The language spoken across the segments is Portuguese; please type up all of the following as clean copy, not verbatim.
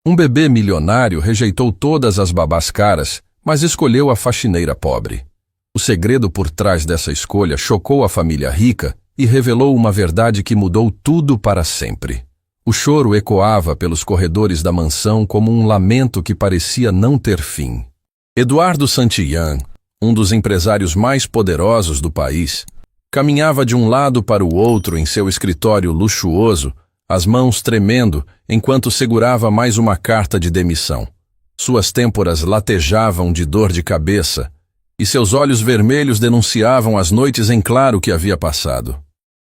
Um bebê milionário rejeitou todas as babás caras, mas escolheu a faxineira pobre. O segredo por trás dessa escolha chocou a família rica e revelou uma verdade que mudou tudo para sempre. O choro ecoava pelos corredores da mansão como um lamento que parecia não ter fim. Eduardo Santillán, um dos empresários mais poderosos do país, caminhava de um lado para o outro em seu escritório luxuoso, as mãos tremendo enquanto segurava mais uma carta de demissão. Suas têmporas latejavam de dor de cabeça e seus olhos vermelhos denunciavam as noites em claro que havia passado.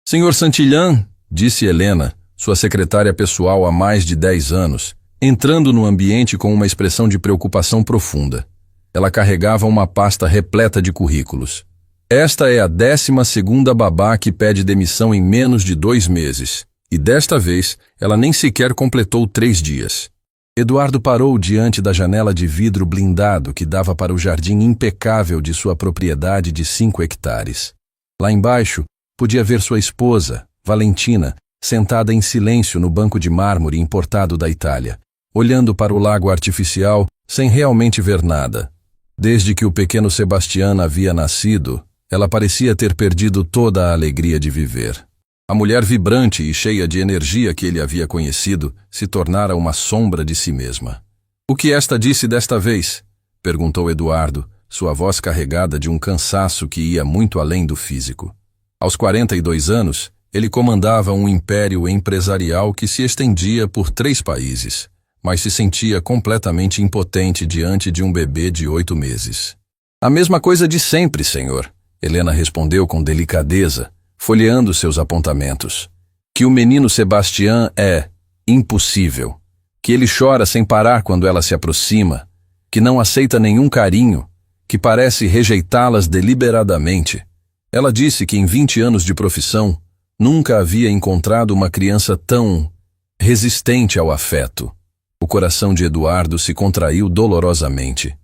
«Senhor Santillán», disse Helena, sua secretária pessoal há mais de 10 anos, entrando no ambiente com uma expressão de preocupação profunda. Ela carregava uma pasta repleta de currículos. «Esta é a 12ª babá que pede demissão em menos de 2 meses. E desta vez, ela nem sequer completou 3 dias. Eduardo parou diante da janela de vidro blindado que dava para o jardim impecável de sua propriedade de 5 hectares. Lá embaixo, podia ver sua esposa, Valentina, sentada em silêncio no banco de mármore importado da Itália, olhando para o lago artificial sem realmente ver nada. Desde que o pequeno Sebastián havia nascido, ela parecia ter perdido toda a alegria de viver. A mulher vibrante e cheia de energia que ele havia conhecido se tornara uma sombra de si mesma. «O que esta disse desta vez?» perguntou Eduardo, sua voz carregada de um cansaço que ia muito além do físico. Aos 42 anos, ele comandava um império empresarial que se estendia por 3 países, mas se sentia completamente impotente diante de um bebê de 8 meses. «A mesma coisa de sempre, senhor», Helena respondeu com delicadeza, folheando seus apontamentos. «Que o menino Sebastián é impossível, que ele chora sem parar quando ela se aproxima, que não aceita nenhum carinho, que parece rejeitá-las deliberadamente. Ela disse que em 20 anos de profissão nunca havia encontrado uma criança tão resistente ao afeto». O coração de Eduardo se contraiu dolorosamente.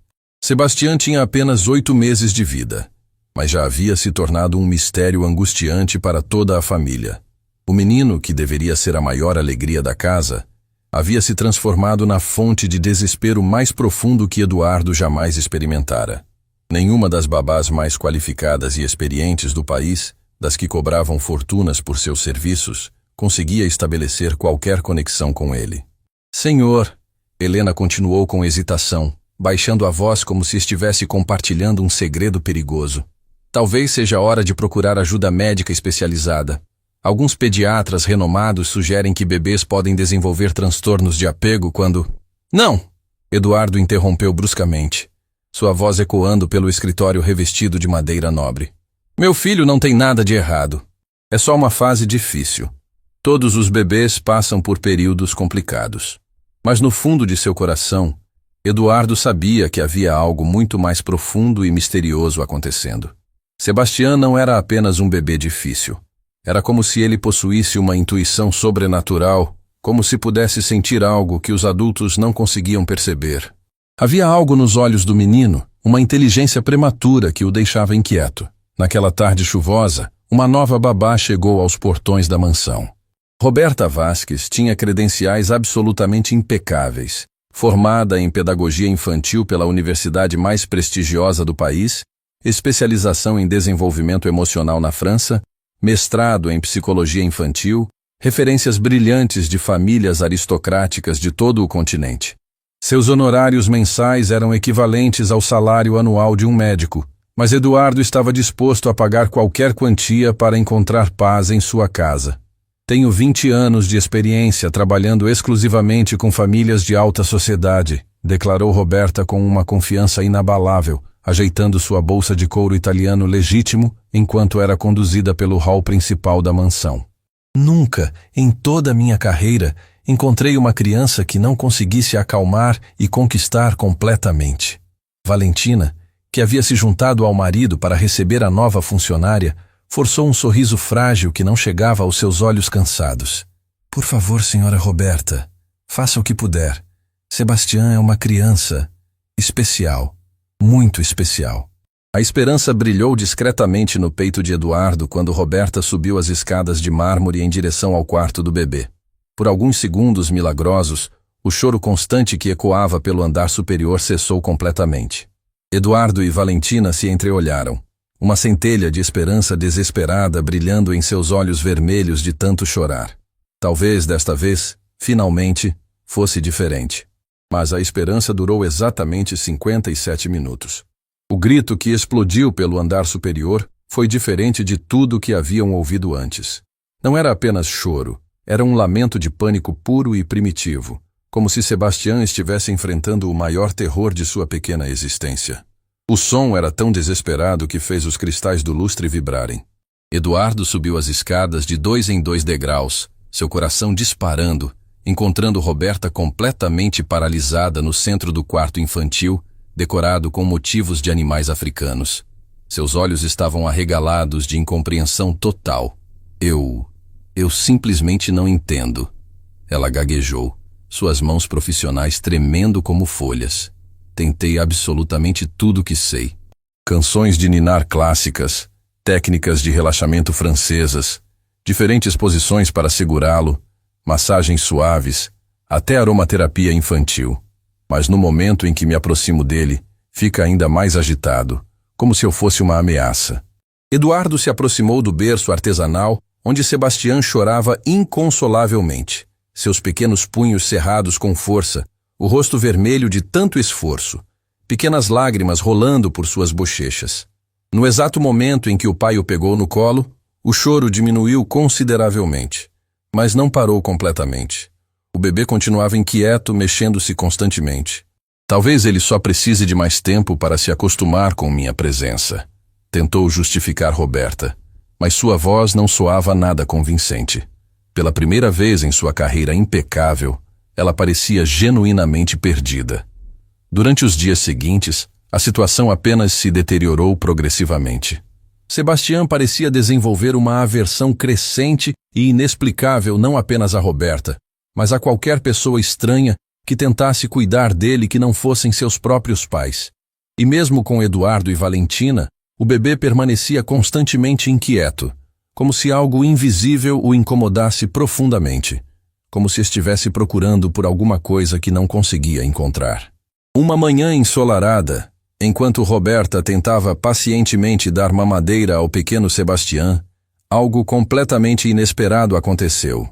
Sebastián tinha apenas 8 meses de vida, mas já havia se tornado um mistério angustiante para toda a família. O menino, que deveria ser a maior alegria da casa, havia se transformado na fonte de desespero mais profundo que Eduardo jamais experimentara. Nenhuma das babás mais qualificadas e experientes do país, das que cobravam fortunas por seus serviços, conseguia estabelecer qualquer conexão com ele. «Senhor», Helena continuou com hesitação, baixando a voz como se estivesse compartilhando um segredo perigoso. «Talvez seja hora de procurar ajuda médica especializada. Alguns pediatras renomados sugerem que bebês podem desenvolver transtornos de apego quando...» «Não!» Eduardo interrompeu bruscamente, sua voz ecoando pelo escritório revestido de madeira nobre. «Meu filho não tem nada de errado. É só uma fase difícil. Todos os bebês passam por períodos complicados. Mas no fundo de seu coração, Eduardo sabia que havia algo muito mais profundo e misterioso acontecendo. Sebastián não era apenas um bebê difícil. Era como se ele possuísse uma intuição sobrenatural, como se pudesse sentir algo que os adultos não conseguiam perceber. Havia algo nos olhos do menino, uma inteligência prematura que o deixava inquieto. Naquela tarde chuvosa, uma nova babá chegou aos portões da mansão. Roberta Vasques tinha credenciais absolutamente impecáveis, formada em pedagogia infantil pela universidade mais prestigiosa do país, especialização em desenvolvimento emocional na França, mestrado em psicologia infantil, referências brilhantes de famílias aristocráticas de todo o continente. Seus honorários mensais eram equivalentes ao salário anual de um médico, mas Eduardo estava disposto a pagar qualquer quantia para encontrar paz em sua casa. «Tenho 20 anos de experiência trabalhando exclusivamente com famílias de alta sociedade», declarou Roberta com uma confiança inabalável, ajeitando sua bolsa de couro italiano legítimo enquanto era conduzida pelo hall principal da mansão. «Nunca, em toda a minha carreira, encontrei uma criança que não conseguisse acalmar e conquistar completamente». Valentina, que havia se juntado ao marido para receber a nova funcionária, forçou um sorriso frágil que não chegava aos seus olhos cansados. «Por favor, senhora Roberta, faça o que puder. Sebastián é uma criança especial, muito especial». A esperança brilhou discretamente no peito de Eduardo quando Roberta subiu as escadas de mármore em direção ao quarto do bebê. Por alguns segundos milagrosos, O choro constante que ecoava pelo andar superior cessou completamente. Eduardo e Valentina se entreolharam, uma centelha de esperança desesperada brilhando em seus olhos vermelhos de tanto chorar. Talvez desta vez, finalmente, fosse diferente. Mas a esperança durou exatamente 57 minutos. O grito que explodiu pelo andar superior foi diferente de tudo que haviam ouvido antes. Não era apenas choro, era um lamento de pânico puro e primitivo, como se Sebastião estivesse enfrentando o maior terror de sua pequena existência. O som era tão desesperado que fez os cristais do lustre vibrarem. Eduardo subiu as escadas de 2 em 2 degraus, seu coração disparando, encontrando Roberta completamente paralisada no centro do quarto infantil, decorado com motivos de animais africanos. Seus olhos estavam arregalados de incompreensão total. Eu simplesmente não entendo. Ela gaguejou, suas mãos profissionais tremendo como folhas. Tentei absolutamente tudo que sei. Canções de ninar clássicas, técnicas de relaxamento francesas, diferentes posições para segurá-lo, massagens suaves, até aromaterapia infantil. Mas no momento em que me aproximo dele, fica ainda mais agitado, como se eu fosse uma ameaça. Eduardo se aproximou do berço artesanal, onde Sebastião chorava inconsolavelmente, seus pequenos punhos cerrados com força, o rosto vermelho de tanto esforço, pequenas lágrimas rolando por suas bochechas. No exato momento em que o pai o pegou no colo, o choro diminuiu consideravelmente, mas não parou completamente. O bebê continuava inquieto, mexendo-se constantemente. Talvez ele só precise de mais tempo para se acostumar com minha presença, tentou justificar Roberta, mas sua voz não soava nada convincente. Pela primeira vez em sua carreira impecável, ela parecia genuinamente perdida. Durante os dias seguintes, a situação apenas se deteriorou progressivamente. Sebastião parecia desenvolver uma aversão crescente e inexplicável não apenas a Roberta, mas a qualquer pessoa estranha que tentasse cuidar dele que não fossem seus próprios pais. E mesmo com Eduardo e Valentina, o bebê permanecia constantemente inquieto, como se algo invisível o incomodasse profundamente, como se estivesse procurando por alguma coisa que não conseguia encontrar. Uma manhã ensolarada, enquanto Roberta tentava pacientemente dar mamadeira ao pequeno Sebastião, algo completamente inesperado aconteceu.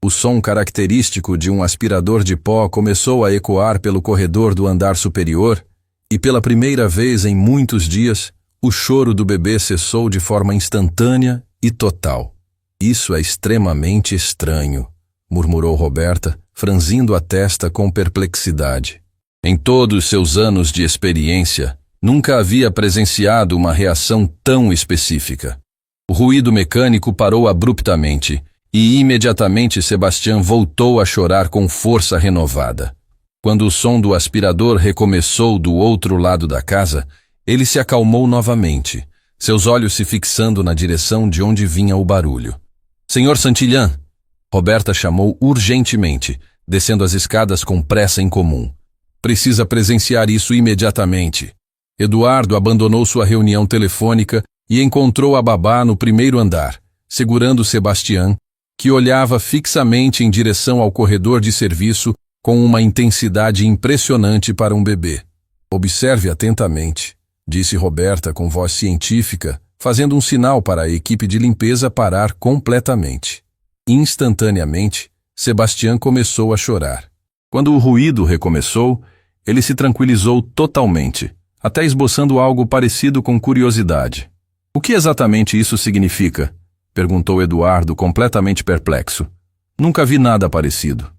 O som característico de um aspirador de pó começou a ecoar pelo corredor do andar superior e, pela primeira vez em muitos dias, o choro do bebê cessou de forma instantânea e total. Isso é extremamente estranho, murmurou Roberta, franzindo a testa com perplexidade. Em todos seus anos de experiência, nunca havia presenciado uma reação tão específica. O ruído mecânico parou abruptamente e imediatamente Sebastião voltou a chorar com força renovada. Quando o som do aspirador recomeçou do outro lado da casa, ele se acalmou novamente, seus olhos se fixando na direção de onde vinha o barulho. Senhor Santillan, Roberta chamou urgentemente, descendo as escadas com pressa incomum. Precisa presenciar isso imediatamente. Eduardo abandonou sua reunião telefônica e encontrou a babá no primeiro andar, segurando Sebastião, que olhava fixamente em direção ao corredor de serviço com uma intensidade impressionante para um bebê. Observe atentamente, disse Roberta com voz científica, fazendo um sinal para a equipe de limpeza parar completamente. Instantaneamente, Sebastião começou a chorar. Quando o ruído recomeçou, ele se tranquilizou totalmente, até esboçando algo parecido com curiosidade. O que exatamente isso significa? Perguntou Eduardo, completamente perplexo. Nunca vi nada parecido.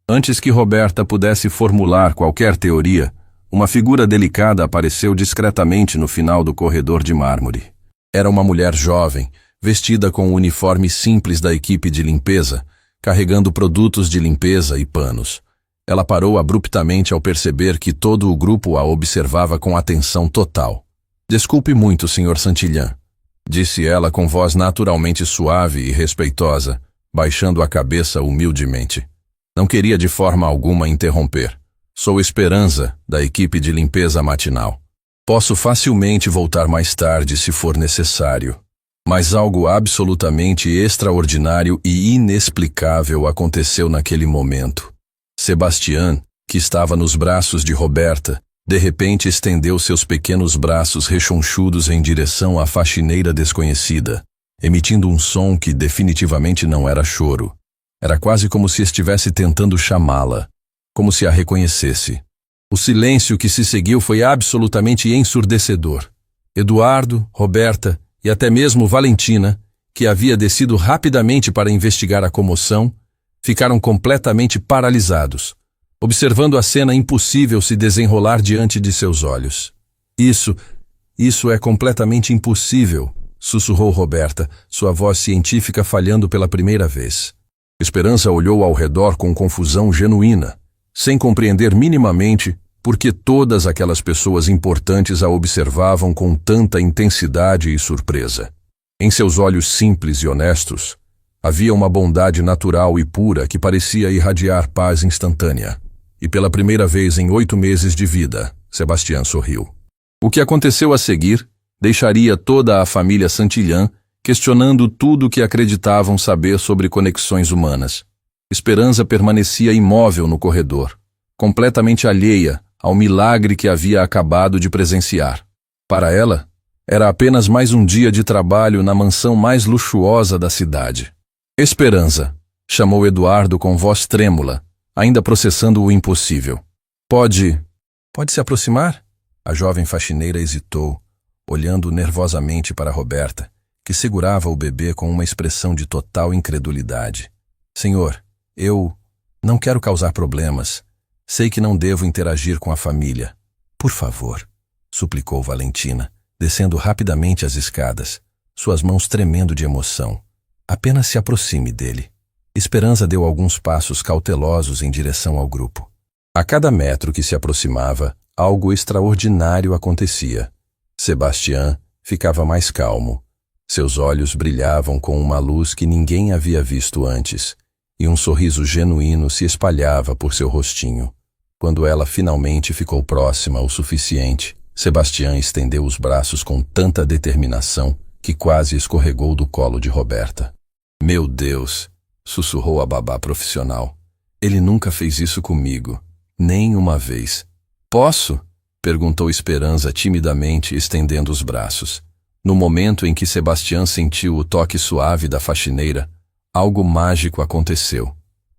Antes que Roberta pudesse formular qualquer teoria, uma figura delicada apareceu discretamente no final do corredor de mármore. Era uma mulher jovem, vestida com o uniforme simples da equipe de limpeza, carregando produtos de limpeza e panos. Ela parou abruptamente ao perceber que todo o grupo a observava com atenção total. Desculpe muito, Sr. Santillan, disse ela com voz naturalmente suave e respeitosa, baixando a cabeça humildemente. Não queria de forma alguma interromper. Sou Esperança, da equipe de limpeza matinal. Posso facilmente voltar mais tarde se for necessário. Mas algo absolutamente extraordinário e inexplicável aconteceu naquele momento. Sebastião, que estava nos braços de Roberta, de repente estendeu seus pequenos braços rechonchudos em direção à faxineira desconhecida, emitindo um som que definitivamente não era choro. Era quase como se estivesse tentando chamá-la, como se a reconhecesse. O silêncio que se seguiu foi absolutamente ensurdecedor. Eduardo, Roberta e até mesmo Valentina, que havia descido rapidamente para investigar a comoção, ficaram completamente paralisados, observando a cena impossível se desenrolar diante de seus olhos. Isso é completamente impossível, sussurrou Roberta, sua voz científica falhando pela primeira vez. Esperança olhou ao redor com confusão genuína, sem compreender minimamente por que todas aquelas pessoas importantes a observavam com tanta intensidade e surpresa. Em seus olhos simples e honestos, havia uma bondade natural e pura que parecia irradiar paz instantânea. E pela primeira vez em 8 meses de vida, Sebastião sorriu. O que aconteceu a seguir deixaria toda a família Santillán questionando tudo o que acreditavam saber sobre conexões humanas. Esperança permanecia imóvel no corredor, completamente alheia ao milagre que havia acabado de presenciar. Para ela, era apenas mais um dia de trabalho na mansão mais luxuosa da cidade. Esperança, chamou Eduardo com voz trêmula, ainda processando o impossível. Pode se aproximar? A jovem faxineira hesitou, olhando nervosamente para Roberta, que segurava o bebê com uma expressão de total incredulidade. Senhor, eu não quero causar problemas. Sei que não devo interagir com a família. Por favor, suplicou Valentina, descendo rapidamente as escadas, suas mãos tremendo de emoção. Apenas se aproxime dele. Esperança deu alguns passos cautelosos em direção ao grupo. A cada metro que se aproximava, algo extraordinário acontecia. Sebastião ficava mais calmo. Seus olhos brilhavam com uma luz que ninguém havia visto antes, e um sorriso genuíno se espalhava por seu rostinho. Quando ela finalmente ficou próxima o suficiente, Sebastião estendeu os braços com tanta determinação que quase escorregou do colo de Roberta. Meu Deus! Sussurrou a babá profissional. Ele nunca fez isso comigo, nem uma vez. Posso? Perguntou Esperança timidamente, estendendo os braços. No momento em que Sebastião sentiu o toque suave da faxineira, algo mágico aconteceu.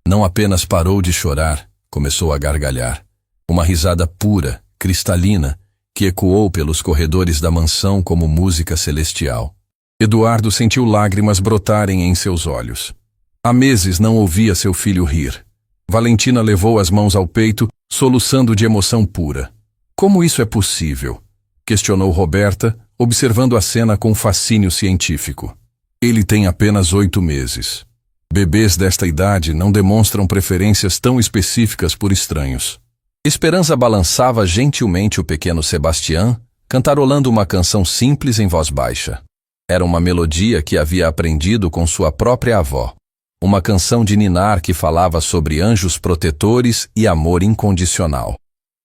Não apenas parou de chorar, começou a gargalhar. Uma risada pura, cristalina, que ecoou pelos corredores da mansão como música celestial. Eduardo sentiu lágrimas brotarem em seus olhos. Há meses não ouvia seu filho rir. Valentina levou as mãos ao peito, soluçando de emoção pura. Como isso é possível? Questionou Roberta, observando a cena com fascínio científico. Ele tem apenas 8 meses. Bebês desta idade não demonstram preferências tão específicas por estranhos. Esperança balançava gentilmente o pequeno Sebastião, cantarolando uma canção simples em voz baixa. Era uma melodia que havia aprendido com sua própria avó. Uma canção de ninar que falava sobre anjos protetores e amor incondicional.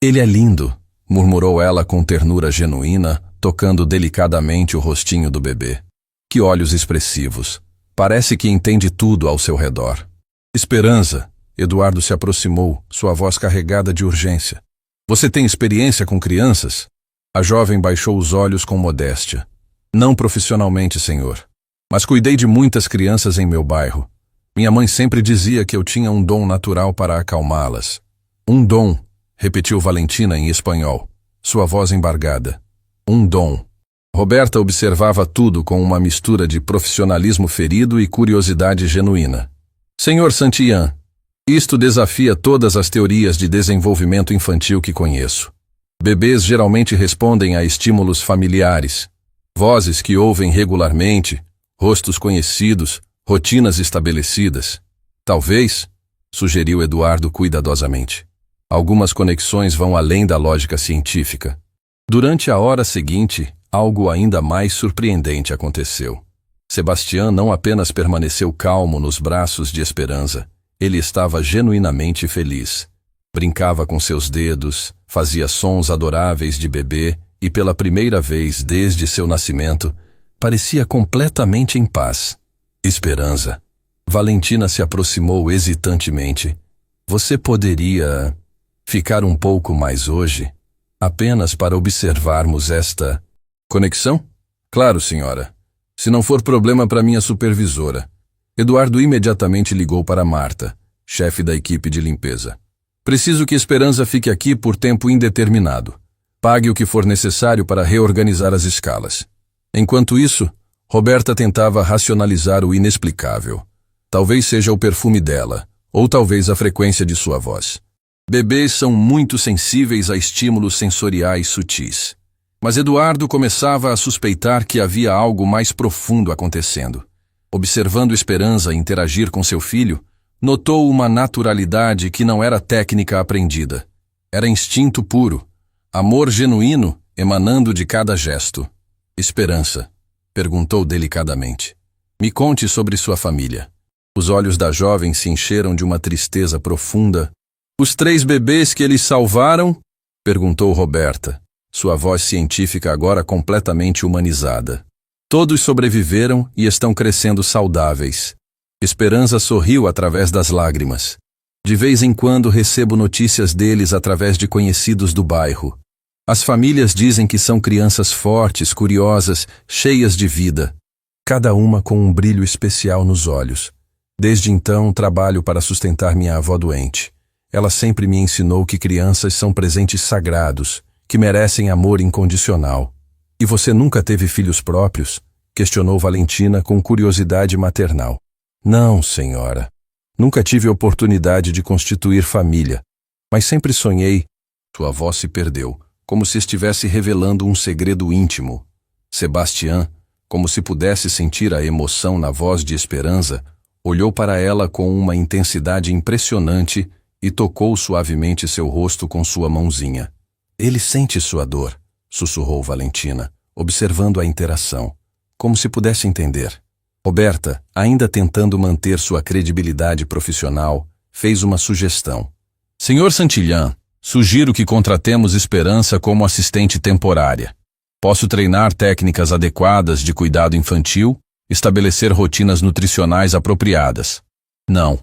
Ele é lindo, murmurou ela com ternura genuína, tocando delicadamente o rostinho do bebê. Que olhos expressivos. Parece que entende tudo ao seu redor. Esperança, Eduardo se aproximou, sua voz carregada de urgência. Você tem experiência com crianças? A jovem baixou os olhos com modéstia. Não profissionalmente, senhor. Mas cuidei de muitas crianças em meu bairro. Minha mãe sempre dizia que eu tinha um dom natural para acalmá-las. Um dom, repetiu Valentina em espanhol, sua voz embargada. Um dom. Roberta observava tudo com uma mistura de profissionalismo ferido e curiosidade genuína. Senhor Santillán, isto desafia todas as teorias de desenvolvimento infantil que conheço. Bebês geralmente respondem a estímulos familiares, vozes que ouvem regularmente, rostos conhecidos, rotinas estabelecidas. Talvez, sugeriu Eduardo cuidadosamente, algumas conexões vão além da lógica científica. Durante a hora seguinte, algo ainda mais surpreendente aconteceu. Sebastião não apenas permaneceu calmo nos braços de Esperança, ele estava genuinamente feliz. Brincava com seus dedos, fazia sons adoráveis de bebê e pela primeira vez desde seu nascimento, parecia completamente em paz. Esperança. Valentina se aproximou hesitantemente. Você poderia... Ficar um pouco mais hoje, apenas para observarmos esta conexão? Claro, senhora. Se não for problema para minha supervisora. Eduardo imediatamente ligou para Marta, chefe da equipe de limpeza. Preciso que Esperança fique aqui por tempo indeterminado. Pague o que for necessário para reorganizar as escalas. Enquanto isso, Roberta tentava racionalizar o inexplicável. Talvez seja o perfume dela, ou talvez a frequência de sua voz. Bebês são muito sensíveis a estímulos sensoriais sutis. Mas Eduardo começava a suspeitar que havia algo mais profundo acontecendo. Observando Esperança interagir com seu filho, notou uma naturalidade que não era técnica aprendida. Era instinto puro, amor genuíno emanando de cada gesto. Esperança, perguntou delicadamente. Me conte sobre sua família. Os olhos da jovem se encheram de uma tristeza profunda. Os 3 bebês que eles salvaram? Perguntou Roberta, sua voz científica agora completamente humanizada. Todos sobreviveram e estão crescendo saudáveis. Esperança sorriu através das lágrimas. De vez em quando recebo notícias deles através de conhecidos do bairro. As famílias dizem que são crianças fortes, curiosas, cheias de vida. Cada uma com um brilho especial nos olhos. Desde então, trabalho para sustentar minha avó doente. Ela sempre me ensinou que crianças são presentes sagrados, que merecem amor incondicional. E você nunca teve filhos próprios? Questionou Valentina com curiosidade maternal. Não, senhora. Nunca tive oportunidade de constituir família, mas sempre sonhei. Sua voz se perdeu, como se estivesse revelando um segredo íntimo. Sebastião, como se pudesse sentir a emoção na voz de Esperança, olhou para ela com uma intensidade impressionante e tocou suavemente seu rosto com sua mãozinha. Ele sente sua dor, sussurrou Valentina, observando a interação, como se pudesse entender. Roberta, ainda tentando manter sua credibilidade profissional, fez uma sugestão. Senhor Santillan, sugiro que contratemos Esperança como assistente temporária. Posso treinar técnicas adequadas de cuidado infantil, estabelecer rotinas nutricionais apropriadas. Não,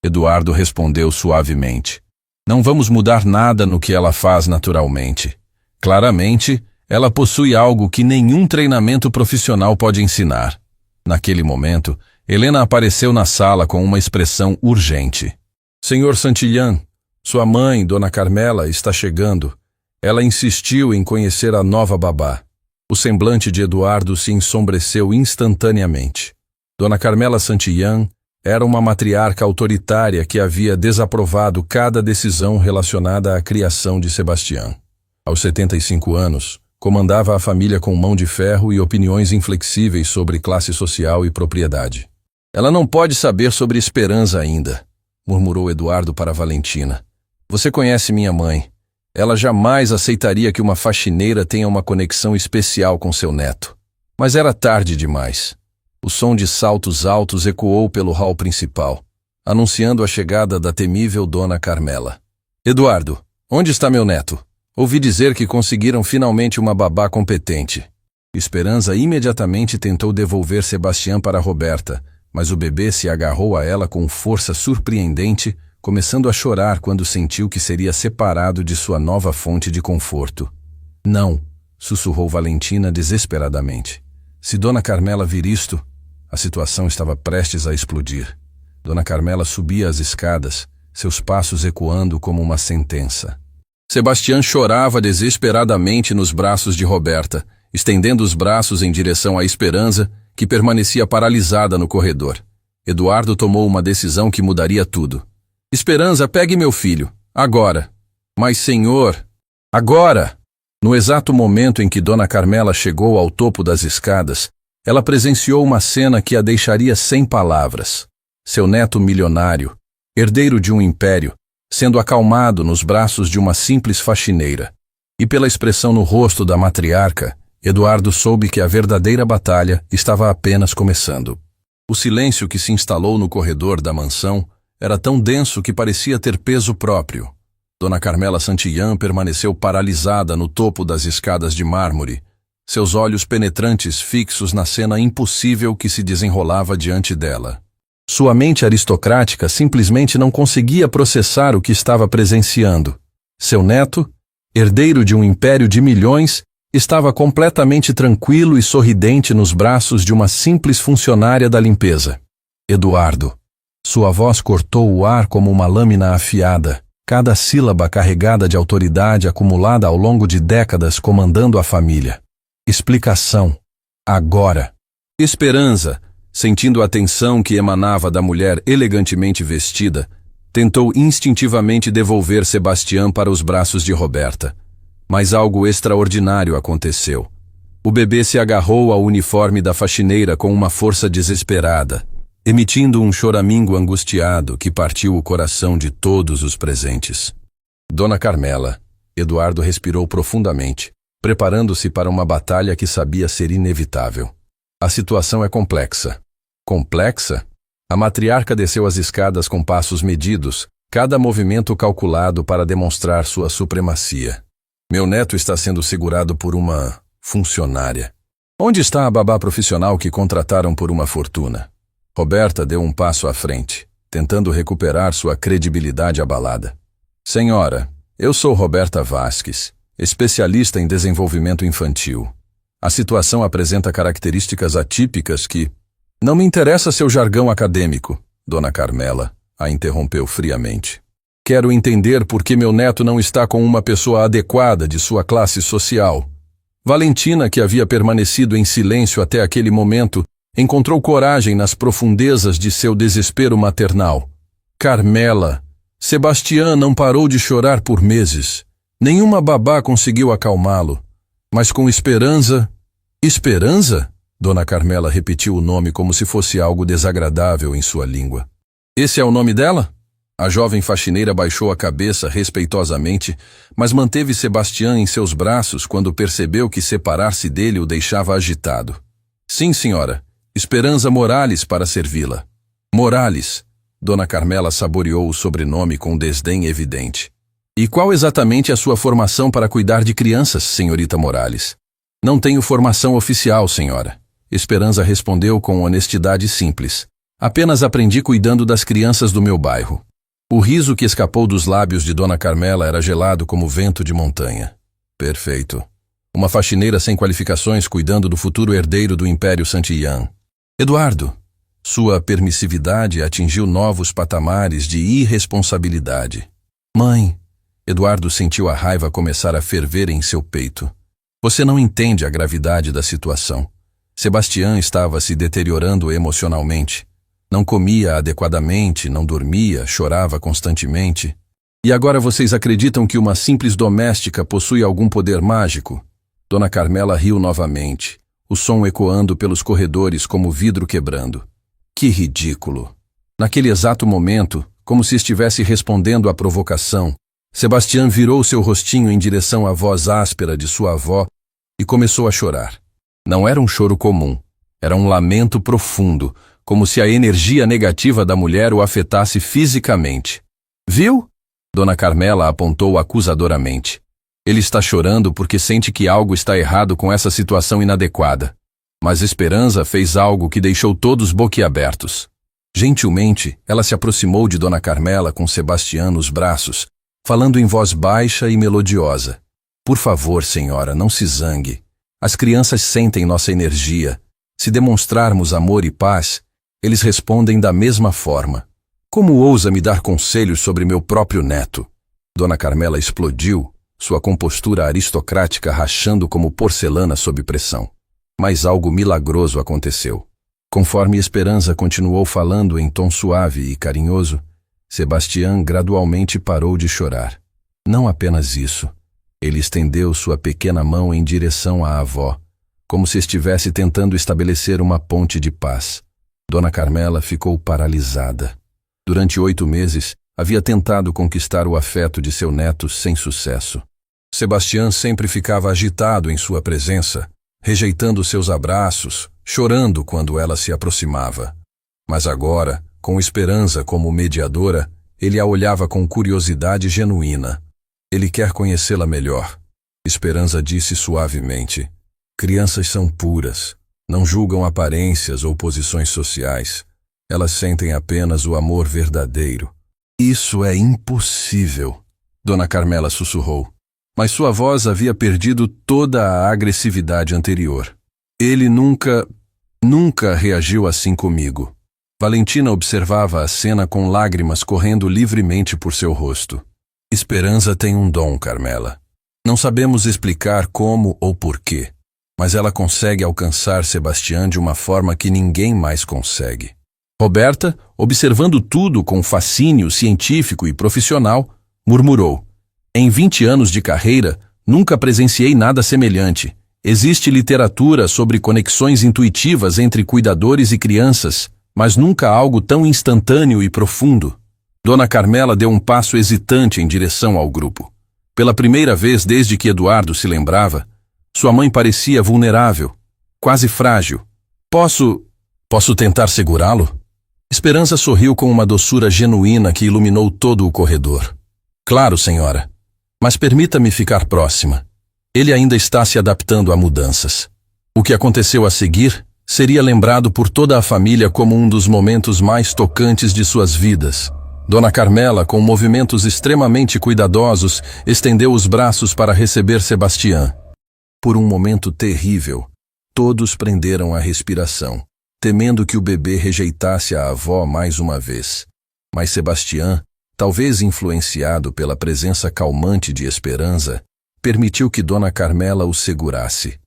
Eduardo respondeu suavemente. Não vamos mudar nada no que ela faz naturalmente. Claramente, ela possui algo que nenhum treinamento profissional pode ensinar. Naquele momento, Helena apareceu na sala com uma expressão urgente. Senhor Santillan, sua mãe, Dona Carmela, está chegando. Ela insistiu em conhecer a nova babá. O semblante de Eduardo se ensombreceu instantaneamente. Dona Carmela Santillan era uma matriarca autoritária que havia desaprovado cada decisão relacionada à criação de Sebastião. Aos 75 anos, comandava a família com mão de ferro e opiniões inflexíveis sobre classe social e propriedade. Ela não pode saber sobre Esperança ainda, murmurou Eduardo para Valentina. Você conhece minha mãe. Ela jamais aceitaria que uma faxineira tenha uma conexão especial com seu neto. Mas era tarde demais. O som de saltos altos ecoou pelo hall principal, anunciando a chegada da temível Dona Carmela. Eduardo, onde está meu neto? Ouvi dizer que conseguiram finalmente uma babá competente. Esperança imediatamente tentou devolver Sebastião para Roberta, mas o bebê se agarrou a ela com força surpreendente, começando a chorar quando sentiu que seria separado de sua nova fonte de conforto. Não, sussurrou Valentina desesperadamente. Se Dona Carmela vir isto, a situação estava prestes a explodir. Dona Carmela subia as escadas, seus passos ecoando como uma sentença. Sebastião chorava desesperadamente nos braços de Roberta, estendendo os braços em direção à Esperança, que permanecia paralisada no corredor. Eduardo tomou uma decisão que mudaria tudo. Esperança, pegue meu filho. Agora. Mas, senhor... Agora! No exato momento em que Dona Carmela chegou ao topo das escadas, ela presenciou uma cena que a deixaria sem palavras. Seu neto milionário, herdeiro de um império, sendo acalmado nos braços de uma simples faxineira. E pela expressão no rosto da matriarca, Eduardo soube que a verdadeira batalha estava apenas começando. O silêncio que se instalou no corredor da mansão era tão denso que parecia ter peso próprio. Dona Carmela Santillan permaneceu paralisada no topo das escadas de mármore, seus olhos penetrantes fixos na cena impossível que se desenrolava diante dela. Sua mente aristocrática simplesmente não conseguia processar o que estava presenciando. Seu neto, herdeiro de um império de milhões, estava completamente tranquilo e sorridente nos braços de uma simples funcionária da limpeza. Eduardo. Sua voz cortou o ar como uma lâmina afiada, cada sílaba carregada de autoridade acumulada ao longo de décadas comandando a família. Explicação. Agora. Esperança, sentindo a tensão que emanava da mulher elegantemente vestida, tentou instintivamente devolver Sebastião para os braços de Roberta. Mas algo extraordinário aconteceu. O bebê se agarrou ao uniforme da faxineira com uma força desesperada, emitindo um choramingo angustiado que partiu o coração de todos os presentes. Dona Carmela. Eduardo respirou profundamente, preparando-se para uma batalha que sabia ser inevitável. A situação é complexa. Complexa? A matriarca desceu as escadas com passos medidos, cada movimento calculado para demonstrar sua supremacia. Meu neto está sendo segurado por uma funcionária. Onde está a babá profissional que contrataram por uma fortuna? Roberta deu um passo à frente, tentando recuperar sua credibilidade abalada. Senhora, eu sou Roberta Vasques, especialista em desenvolvimento infantil. A situação apresenta características atípicas que... Não me interessa seu jargão acadêmico, Dona Carmela, a interrompeu friamente. Quero entender por que meu neto não está com uma pessoa adequada de sua classe social. Valentina, que havia permanecido em silêncio até aquele momento, encontrou coragem nas profundezas de seu desespero maternal. Carmela, Sebastião não parou de chorar por meses. Nenhuma babá conseguiu acalmá-lo. Mas com Esperança... Esperança? Dona Carmela repetiu o nome como se fosse algo desagradável em sua língua. Esse é o nome dela? A jovem faxineira baixou a cabeça respeitosamente, mas manteve Sebastião em seus braços quando percebeu que separar-se dele o deixava agitado. Sim, senhora. Esperança Morales para servi-la. Morales. Dona Carmela saboreou o sobrenome com desdém evidente. E qual exatamente é a sua formação para cuidar de crianças, senhorita Morales? Não tenho formação oficial, senhora. Esperança respondeu com honestidade simples. Apenas aprendi cuidando das crianças do meu bairro. O riso que escapou dos lábios de Dona Carmela era gelado como vento de montanha. Perfeito. Uma faxineira sem qualificações cuidando do futuro herdeiro do Império Santillán. Eduardo. Sua permissividade atingiu novos patamares de irresponsabilidade. Mãe. Eduardo sentiu a raiva começar a ferver em seu peito. Você não entende a gravidade da situação. Sebastião estava se deteriorando emocionalmente. Não comia adequadamente, não dormia, chorava constantemente. E agora vocês acreditam que uma simples doméstica possui algum poder mágico? Dona Carmela riu novamente, o som ecoando pelos corredores como vidro quebrando. Que ridículo! Naquele exato momento, como se estivesse respondendo à provocação, Sebastião virou seu rostinho em direção à voz áspera de sua avó e começou a chorar. Não era um choro comum, era um lamento profundo, como se a energia negativa da mulher o afetasse fisicamente. Viu? Dona Carmela apontou acusadoramente. Ele está chorando porque sente que algo está errado com essa situação inadequada. Mas Esperança fez algo que deixou todos boquiabertos. Gentilmente, ela se aproximou de Dona Carmela com Sebastião nos braços, falando em voz baixa e melodiosa. Por favor, senhora, não se zangue. As crianças sentem nossa energia. Se demonstrarmos amor e paz, eles respondem da mesma forma. Como ousa me dar conselhos sobre meu próprio neto? Dona Carmela explodiu, sua compostura aristocrática rachando como porcelana sob pressão. Mas algo milagroso aconteceu. Conforme Esperança continuou falando em tom suave e carinhoso, Sebastião gradualmente parou de chorar. Não apenas isso. Ele estendeu sua pequena mão em direção à avó, como se estivesse tentando estabelecer uma ponte de paz. Dona Carmela ficou paralisada. Durante 8 meses, havia tentado conquistar o afeto de seu neto sem sucesso. Sebastião sempre ficava agitado em sua presença, rejeitando seus abraços, chorando quando ela se aproximava. Mas agora, com Esperança como mediadora, ele a olhava com curiosidade genuína. Ele quer conhecê-la melhor. Esperança disse suavemente. Crianças são puras. Não julgam aparências ou posições sociais. Elas sentem apenas o amor verdadeiro. Isso é impossível. Dona Carmela sussurrou. Mas sua voz havia perdido toda a agressividade anterior. Ele nunca reagiu assim comigo. Valentina observava a cena com lágrimas correndo livremente por seu rosto. Esperança tem um dom, Carmela. Não sabemos explicar como ou porquê, mas ela consegue alcançar Sebastián de uma forma que ninguém mais consegue. Roberta, observando tudo com fascínio científico e profissional, murmurou. Em 20 anos de carreira, nunca presenciei nada semelhante. Existe literatura sobre conexões intuitivas entre cuidadores e crianças, mas nunca algo tão instantâneo e profundo. Dona Carmela deu um passo hesitante em direção ao grupo. Pela primeira vez desde que Eduardo se lembrava, sua mãe parecia vulnerável, quase frágil. Posso tentar segurá-lo? Esperança sorriu com uma doçura genuína que iluminou todo o corredor. Claro, senhora. Mas permita-me ficar próxima. Ele ainda está se adaptando a mudanças. O que aconteceu a seguir seria lembrado por toda a família como um dos momentos mais tocantes de suas vidas. Dona Carmela, com movimentos extremamente cuidadosos, estendeu os braços para receber Sebastián. Por um momento terrível, todos prenderam a respiração, temendo que o bebê rejeitasse a avó mais uma vez. Mas Sebastián, talvez influenciado pela presença calmante de Esperança, permitiu que Dona Carmela o segurasse.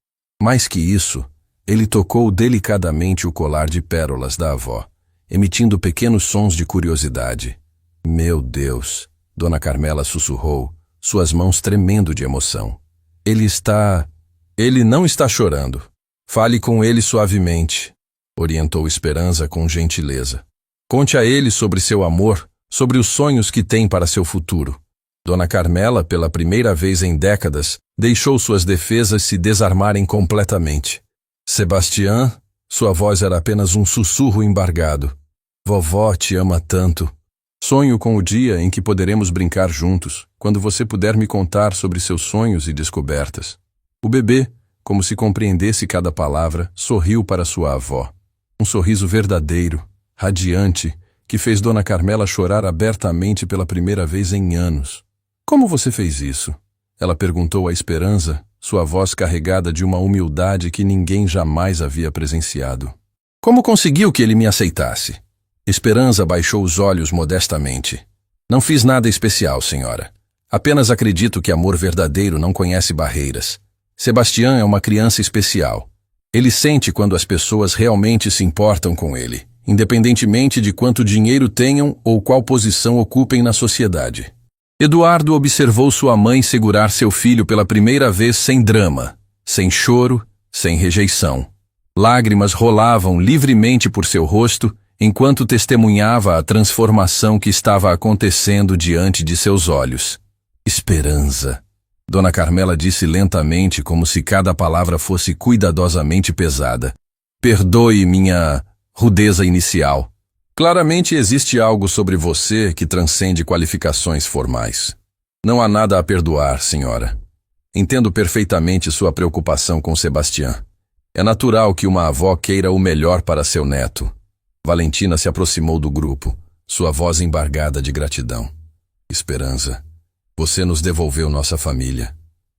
Mais que isso, ele tocou delicadamente o colar de pérolas da avó, emitindo pequenos sons de curiosidade. Meu Deus, Dona Carmela sussurrou, suas mãos tremendo de emoção. Ele não está chorando. Fale com ele suavemente, orientou Esperança com gentileza. Conte a ele sobre seu amor, sobre os sonhos que tem para seu futuro. Dona Carmela, pela primeira vez em décadas, deixou suas defesas se desarmarem completamente. Sebastián, sua voz era apenas um sussurro embargado. Vovó te ama tanto. Sonho com o dia em que poderemos brincar juntos, quando você puder me contar sobre seus sonhos e descobertas. O bebê, como se compreendesse cada palavra, sorriu para sua avó. Um sorriso verdadeiro, radiante, que fez Dona Carmela chorar abertamente pela primeira vez em anos. Como você fez isso? Ela perguntou a Esperança, sua voz carregada de uma humildade que ninguém jamais havia presenciado. Como conseguiu que ele me aceitasse? Esperança baixou os olhos modestamente. Não fiz nada especial, senhora. Apenas acredito que amor verdadeiro não conhece barreiras. Sebastián é uma criança especial. Ele sente quando as pessoas realmente se importam com ele, independentemente de quanto dinheiro tenham ou qual posição ocupem na sociedade. Eduardo observou sua mãe segurar seu filho pela primeira vez sem drama, sem choro, sem rejeição. Lágrimas rolavam livremente por seu rosto enquanto testemunhava a transformação que estava acontecendo diante de seus olhos. Esperança. Dona Carmela disse lentamente, como se cada palavra fosse cuidadosamente pesada. Perdoe minha rudeza inicial. Claramente existe algo sobre você que transcende qualificações formais. Não há nada a perdoar, senhora. Entendo perfeitamente sua preocupação com Sebastián. É natural que uma avó queira o melhor para seu neto. Valentina se aproximou do grupo, sua voz embargada de gratidão. Esperança, você nos devolveu nossa família.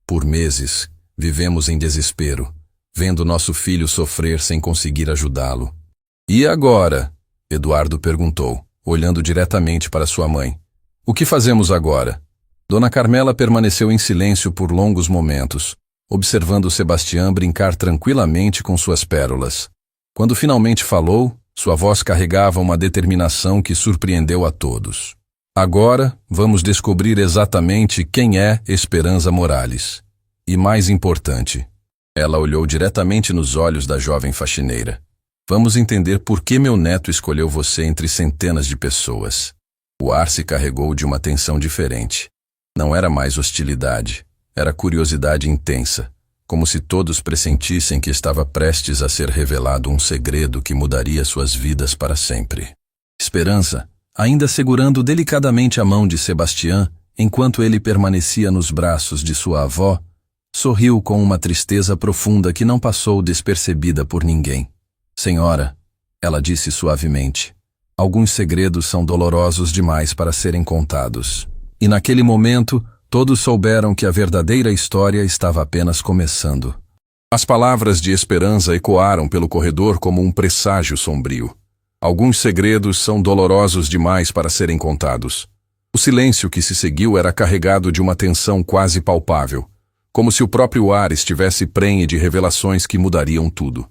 Por meses, vivemos em desespero, vendo nosso filho sofrer sem conseguir ajudá-lo. E agora? Eduardo perguntou, olhando diretamente para sua mãe. O que fazemos agora? Dona Carmela permaneceu em silêncio por longos momentos, observando Sebastián brincar tranquilamente com suas pérolas. Quando finalmente falou, sua voz carregava uma determinação que surpreendeu a todos. Agora, vamos descobrir exatamente quem é Esperança Morales. E mais importante, ela olhou diretamente nos olhos da jovem faxineira. Vamos entender por que meu neto escolheu você entre centenas de pessoas. O ar se carregou de uma tensão diferente. Não era mais hostilidade, era curiosidade intensa, como se todos pressentissem que estava prestes a ser revelado um segredo que mudaria suas vidas para sempre. Esperança, ainda segurando delicadamente a mão de Sebastián, enquanto ele permanecia nos braços de sua avó, sorriu com uma tristeza profunda que não passou despercebida por ninguém. Senhora, ela disse suavemente, alguns segredos são dolorosos demais para serem contados. E naquele momento, todos souberam que a verdadeira história estava apenas começando. As palavras de esperança ecoaram pelo corredor como um presságio sombrio. Alguns segredos são dolorosos demais para serem contados. O silêncio que se seguiu era carregado de uma tensão quase palpável, como se o próprio ar estivesse prenhe de revelações que mudariam tudo.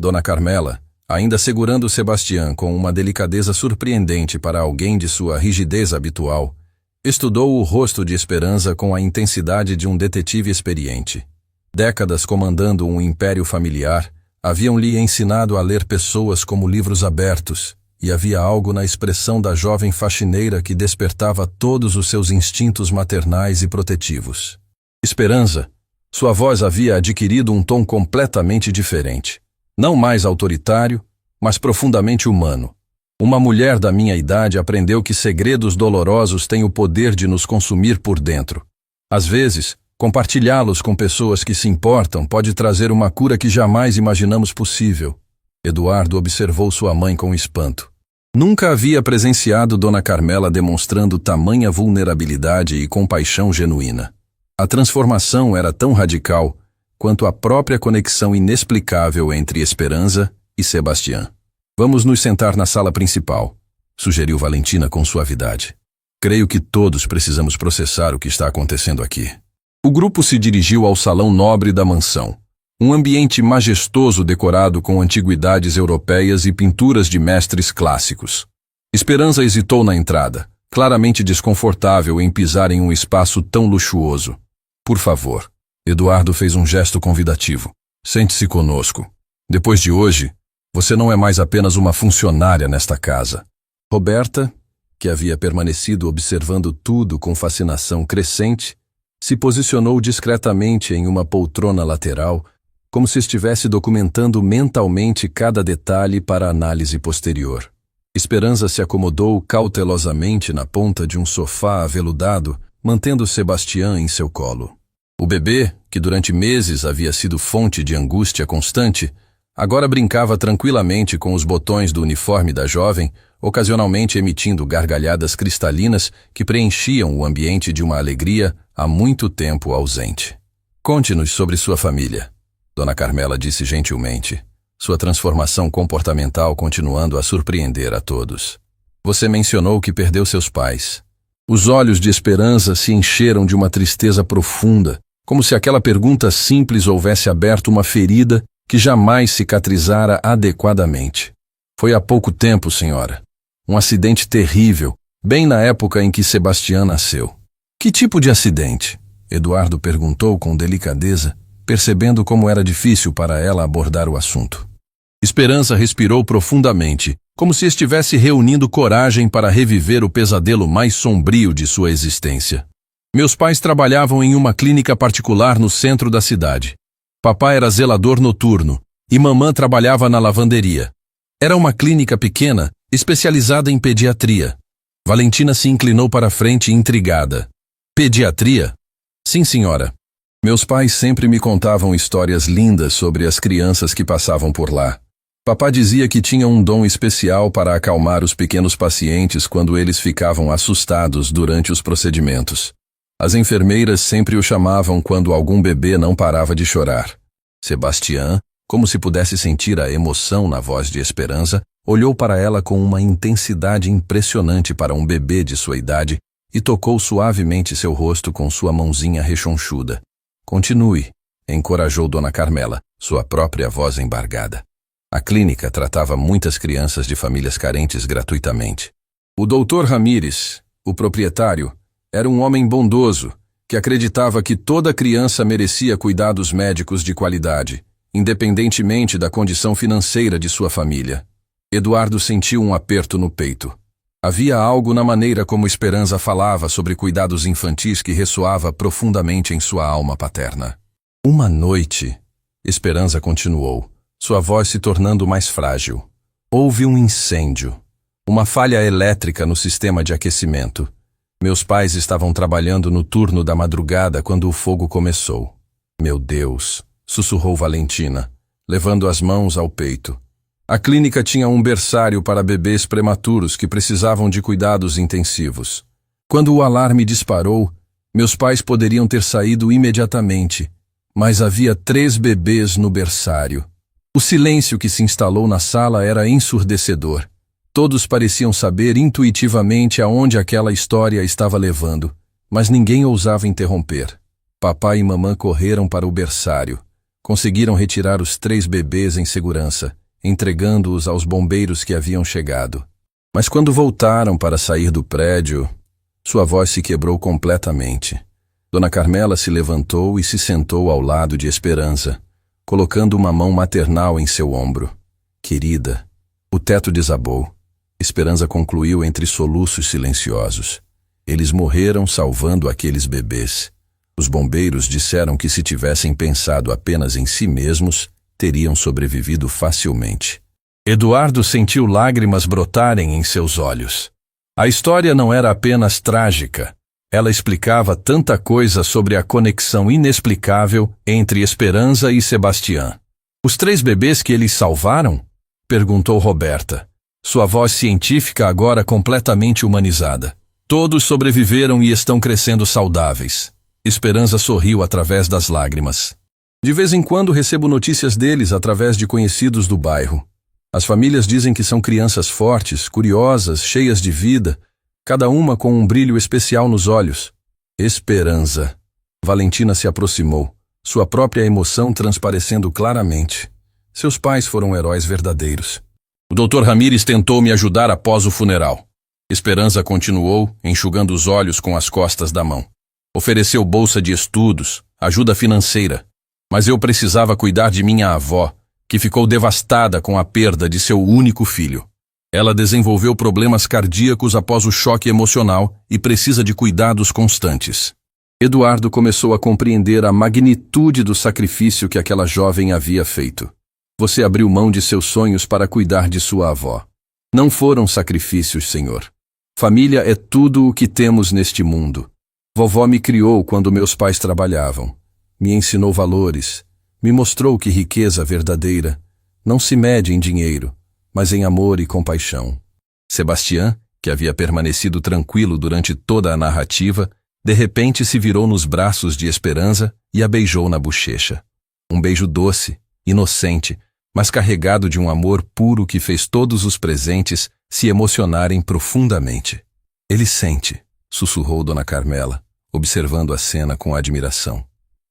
Dona Carmela, ainda segurando Sebastião com uma delicadeza surpreendente para alguém de sua rigidez habitual, estudou o rosto de Esperança com a intensidade de um detetive experiente. Décadas comandando um império familiar haviam-lhe ensinado a ler pessoas como livros abertos, e havia algo na expressão da jovem faxineira que despertava todos os seus instintos maternais e protetivos. Esperança, sua voz havia adquirido um tom completamente diferente. Não mais autoritário, mas profundamente humano. Uma mulher da minha idade aprendeu que segredos dolorosos têm o poder de nos consumir por dentro. Às vezes, compartilhá-los com pessoas que se importam pode trazer uma cura que jamais imaginamos possível. Eduardo observou sua mãe com espanto. Nunca havia presenciado Dona Carmela demonstrando tamanha vulnerabilidade e compaixão genuína. A transformação era tão radical quanto a própria conexão inexplicável entre Esperança e Sebastião. Vamos nos sentar na sala principal, sugeriu Valentina com suavidade. Creio que todos precisamos processar o que está acontecendo aqui. O grupo se dirigiu ao salão nobre da mansão. Um ambiente majestoso decorado com antiguidades europeias e pinturas de mestres clássicos. Esperança hesitou na entrada, claramente desconfortável em pisar em um espaço tão luxuoso. Por favor. Eduardo fez um gesto convidativo. Sente-se conosco. Depois de hoje, você não é mais apenas uma funcionária nesta casa. Roberta, que havia permanecido observando tudo com fascinação crescente, se posicionou discretamente em uma poltrona lateral, como se estivesse documentando mentalmente cada detalhe para análise posterior. Esperança se acomodou cautelosamente na ponta de um sofá aveludado, mantendo Sebastião em seu colo. O bebê, que durante meses havia sido fonte de angústia constante, agora brincava tranquilamente com os botões do uniforme da jovem, ocasionalmente emitindo gargalhadas cristalinas que preenchiam o ambiente de uma alegria há muito tempo ausente. Conte-nos sobre sua família, Dona Carmela disse gentilmente, sua transformação comportamental continuando a surpreender a todos. Você mencionou que perdeu seus pais. Os olhos de Esperança se encheram de uma tristeza profunda, como se aquela pergunta simples houvesse aberto uma ferida que jamais cicatrizara adequadamente. Foi há pouco tempo, senhora. Um acidente terrível, bem na época em que Sebastião nasceu. Que tipo de acidente? Eduardo perguntou com delicadeza, percebendo como era difícil para ela abordar o assunto. Esperança respirou profundamente, como se estivesse reunindo coragem para reviver o pesadelo mais sombrio de sua existência. Meus pais trabalhavam em uma clínica particular no centro da cidade. Papai era zelador noturno e mamã trabalhava na lavanderia. Era uma clínica pequena, especializada em pediatria. Valentina se inclinou para a frente intrigada. Pediatria? Sim, senhora. Meus pais sempre me contavam histórias lindas sobre as crianças que passavam por lá. Papá dizia que tinha um dom especial para acalmar os pequenos pacientes quando eles ficavam assustados durante os procedimentos. As enfermeiras sempre o chamavam quando algum bebê não parava de chorar. Sebastião, como se pudesse sentir a emoção na voz de Esperança, olhou para ela com uma intensidade impressionante para um bebê de sua idade e tocou suavemente seu rosto com sua mãozinha rechonchuda. Continue, encorajou Dona Carmela, sua própria voz embargada. A clínica tratava muitas crianças de famílias carentes gratuitamente. O Dr. Ramírez, o proprietário, era um homem bondoso, que acreditava que toda criança merecia cuidados médicos de qualidade, independentemente da condição financeira de sua família. Eduardo sentiu um aperto no peito. Havia algo na maneira como Esperança falava sobre cuidados infantis que ressoava profundamente em sua alma paterna. Uma noite, Esperança continuou, sua voz se tornando mais frágil. Houve um incêndio. Uma falha elétrica no sistema de aquecimento. Meus pais estavam trabalhando no turno da madrugada quando o fogo começou. Meu Deus, sussurrou Valentina, levando as mãos ao peito. A clínica tinha um berçário para bebês prematuros que precisavam de cuidados intensivos. Quando o alarme disparou, meus pais poderiam ter saído imediatamente, mas havia 3 bebês no berçário. O silêncio que se instalou na sala era ensurdecedor. Todos pareciam saber intuitivamente aonde aquela história estava levando, mas ninguém ousava interromper. Papai e mamã correram para o berçário. Conseguiram retirar os 3 bebês em segurança, entregando-os aos bombeiros que haviam chegado. Mas quando voltaram para sair do prédio, sua voz se quebrou completamente. Dona Carmela se levantou e se sentou ao lado de Esperança, colocando uma mão maternal em seu ombro. Querida, o teto desabou. Esperança concluiu entre soluços silenciosos. Eles morreram salvando aqueles bebês. Os bombeiros disseram que se tivessem pensado apenas em si mesmos, teriam sobrevivido facilmente. Eduardo sentiu lágrimas brotarem em seus olhos. A história não era apenas trágica. Ela explicava tanta coisa sobre a conexão inexplicável entre Esperança e Sebastián. Os 3 bebês que eles salvaram? Perguntou Roberta, sua voz científica agora completamente humanizada. Todos sobreviveram e estão crescendo saudáveis. Esperança sorriu através das lágrimas. De vez em quando recebo notícias deles através de conhecidos do bairro. As famílias dizem que são crianças fortes, curiosas, cheias de vida, cada uma com um brilho especial nos olhos. Esperança. Valentina se aproximou, sua própria emoção transparecendo claramente. Seus pais foram heróis verdadeiros. O Dr. Ramírez tentou me ajudar após o funeral. Esperança continuou, enxugando os olhos com as costas da mão. Ofereceu bolsa de estudos, ajuda financeira. Mas eu precisava cuidar de minha avó, que ficou devastada com a perda de seu único filho. Ela desenvolveu problemas cardíacos após o choque emocional e precisa de cuidados constantes. Eduardo começou a compreender a magnitude do sacrifício que aquela jovem havia feito. Você abriu mão de seus sonhos para cuidar de sua avó. Não foram sacrifícios, senhor. Família é tudo o que temos neste mundo. Vovó me criou quando meus pais trabalhavam. Me ensinou valores. Me mostrou que riqueza verdadeira não se mede em dinheiro, mas em amor e compaixão. Sebastián, que havia permanecido tranquilo durante toda a narrativa, de repente se virou nos braços de Esperança e a beijou na bochecha. Um beijo doce, inocente, mas carregado de um amor puro que fez todos os presentes se emocionarem profundamente. Ele sente, sussurrou Dona Carmela, observando a cena com admiração.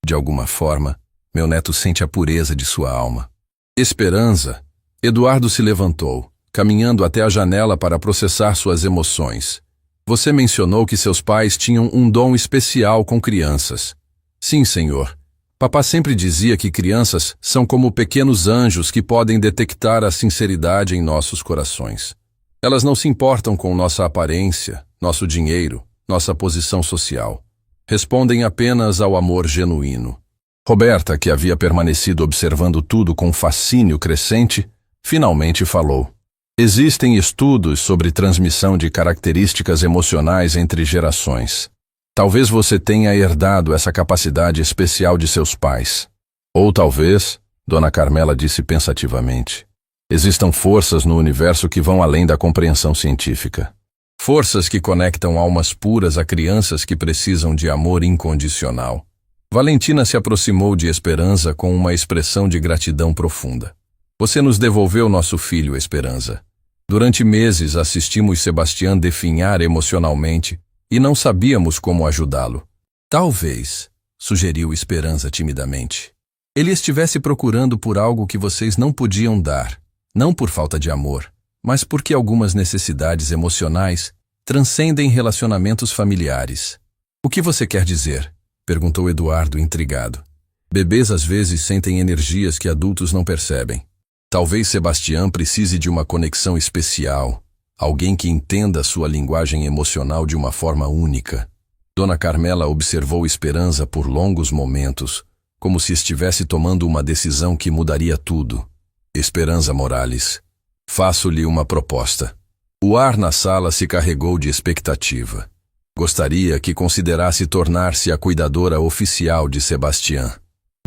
De alguma forma, meu neto sente a pureza de sua alma. Esperança. Eduardo se levantou, caminhando até a janela para processar suas emoções. Você mencionou que seus pais tinham um dom especial com crianças. Sim, senhor. Papá sempre dizia que crianças são como pequenos anjos que podem detectar a sinceridade em nossos corações. Elas não se importam com nossa aparência, nosso dinheiro, nossa posição social. Respondem apenas ao amor genuíno. Roberta, que havia permanecido observando tudo com fascínio crescente, finalmente falou. Existem estudos sobre transmissão de características emocionais entre gerações. Talvez você tenha herdado essa capacidade especial de seus pais. Ou talvez, Dona Carmela disse pensativamente, existam forças no universo que vão além da compreensão científica. Forças que conectam almas puras a crianças que precisam de amor incondicional. Valentina se aproximou de Esperança com uma expressão de gratidão profunda. Você nos devolveu nosso filho, Esperança. Durante meses assistimos Sebastián definhar emocionalmente e não sabíamos como ajudá-lo. Talvez, sugeriu Esperança timidamente, ele estivesse procurando por algo que vocês não podiam dar, não por falta de amor, mas porque algumas necessidades emocionais transcendem relacionamentos familiares. O que você quer dizer? Perguntou Eduardo intrigado. Bebês às vezes sentem energias que adultos não percebem. Talvez Sebastián precise de uma conexão especial, alguém que entenda sua linguagem emocional de uma forma única. Dona Carmela observou Esperança por longos momentos, como se estivesse tomando uma decisão que mudaria tudo. Esperança Morales, faço-lhe uma proposta. O ar na sala se carregou de expectativa. Gostaria que considerasse tornar-se a cuidadora oficial de Sebastián.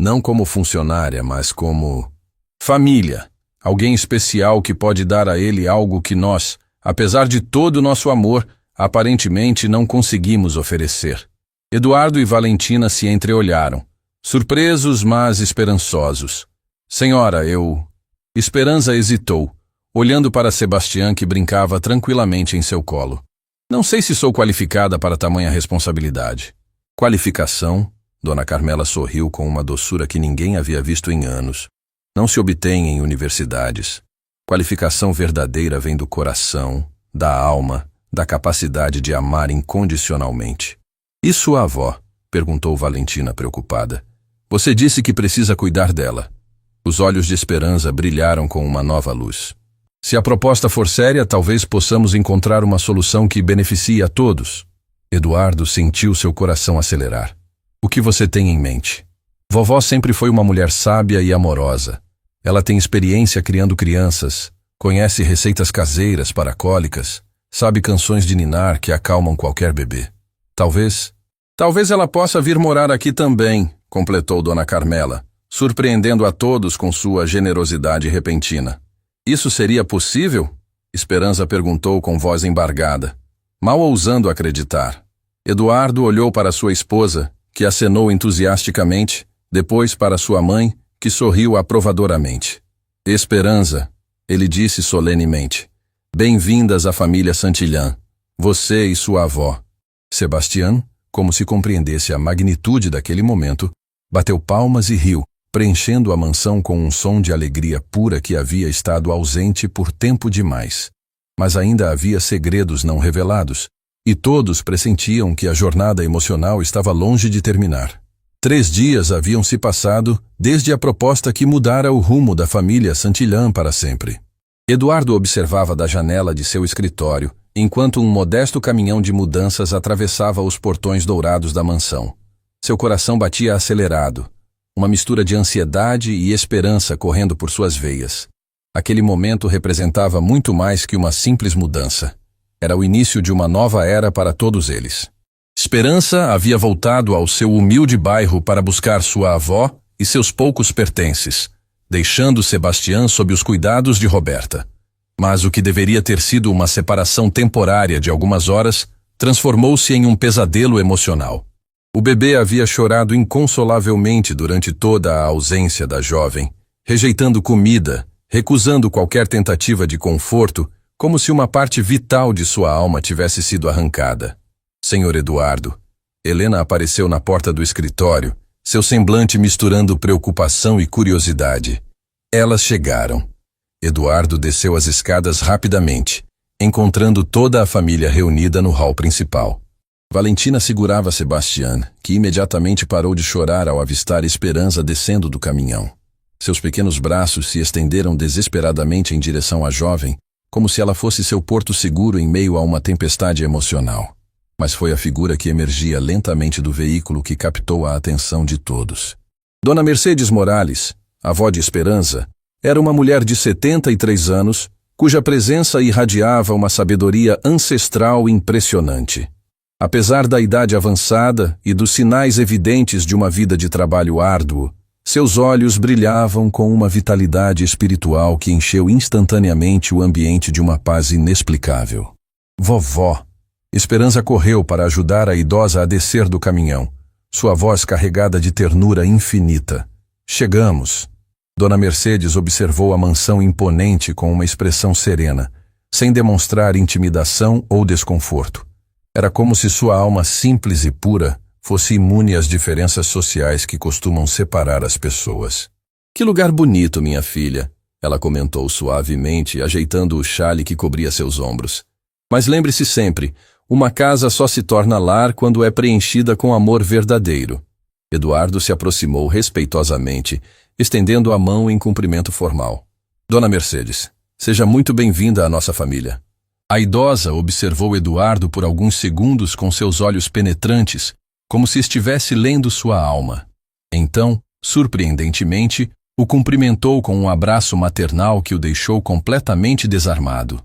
Não como funcionária, mas como família. Alguém especial que pode dar a ele algo que nós, apesar de todo o nosso amor, aparentemente não conseguimos oferecer. Eduardo e Valentina se entreolharam, surpresos, mas esperançosos. Senhora, Esperança hesitou, olhando para Sebastião, que brincava tranquilamente em seu colo. Não sei se sou qualificada para tamanha responsabilidade. Qualificação? Dona Carmela sorriu com uma doçura que ninguém havia visto em anos. Não se obtém em universidades. Qualificação verdadeira vem do coração, da alma, da capacidade de amar incondicionalmente. E sua avó? Perguntou Valentina preocupada. Você disse que precisa cuidar dela. Os olhos de Esperança brilharam com uma nova luz. Se a proposta for séria, talvez possamos encontrar uma solução que beneficie a todos. Eduardo sentiu seu coração acelerar. O que você tem em mente? Vovó sempre foi uma mulher sábia e amorosa. Ela tem experiência criando crianças, conhece receitas caseiras para cólicas, sabe canções de ninar que acalmam qualquer bebê. Talvez ela possa vir morar aqui também, completou Dona Carmela, surpreendendo a todos com sua generosidade repentina. Isso seria possível? Esperança perguntou com voz embargada, mal ousando acreditar. Eduardo olhou para sua esposa, que acenou entusiasticamente, depois para sua mãe, que sorriu aprovadoramente. Esperança, ele disse solenemente. Bem-vindas à família Santillan, você e sua avó. Sebastião, como se compreendesse a magnitude daquele momento, bateu palmas e riu, preenchendo a mansão com um som de alegria pura que havia estado ausente por tempo demais. Mas ainda havia segredos não revelados, e todos pressentiam que a jornada emocional estava longe de terminar. 3 dias haviam se passado desde a proposta que mudara o rumo da família Santillan para sempre. Eduardo observava da janela de seu escritório, enquanto um modesto caminhão de mudanças atravessava os portões dourados da mansão. Seu coração batia acelerado, uma mistura de ansiedade e esperança correndo por suas veias. Aquele momento representava muito mais que uma simples mudança. Era o início de uma nova era para todos eles. Esperança havia voltado ao seu humilde bairro para buscar sua avó e seus poucos pertences, deixando Sebastião sob os cuidados de Roberta. Mas o que deveria ter sido uma separação temporária de algumas horas, transformou-se em um pesadelo emocional. O bebê havia chorado inconsolavelmente durante toda a ausência da jovem, rejeitando comida, recusando qualquer tentativa de conforto, como se uma parte vital de sua alma tivesse sido arrancada. Senhor Eduardo, Helena apareceu na porta do escritório, seu semblante misturando preocupação e curiosidade. Elas chegaram. Eduardo desceu as escadas rapidamente, encontrando toda a família reunida no hall principal. Valentina segurava Sebastião, que imediatamente parou de chorar ao avistar Esperança descendo do caminhão. Seus pequenos braços se estenderam desesperadamente em direção à jovem, como se ela fosse seu porto seguro em meio a uma tempestade emocional. Mas foi a figura que emergia lentamente do veículo que captou a atenção de todos. Dona Mercedes Morales, avó de Esperança, era uma mulher de 73 anos, cuja presença irradiava uma sabedoria ancestral impressionante. Apesar da idade avançada e dos sinais evidentes de uma vida de trabalho árduo, seus olhos brilhavam com uma vitalidade espiritual que encheu instantaneamente o ambiente de uma paz inexplicável. Vovó! Esperança correu para ajudar a idosa a descer do caminhão, sua voz carregada de ternura infinita. Chegamos! Dona Mercedes observou a mansão imponente com uma expressão serena, sem demonstrar intimidação ou desconforto. Era como se sua alma simples e pura fosse imune às diferenças sociais que costumam separar as pessoas. Que lugar bonito, minha filha, ela comentou suavemente, ajeitando o xale que cobria seus ombros. Mas lembre-se sempre, uma casa só se torna lar quando é preenchida com amor verdadeiro. Eduardo se aproximou respeitosamente, estendendo a mão em cumprimento formal. Dona Mercedes, seja muito bem-vinda à nossa família. A idosa observou Eduardo por alguns segundos com seus olhos penetrantes, como se estivesse lendo sua alma. Então, surpreendentemente, o cumprimentou com um abraço maternal que o deixou completamente desarmado.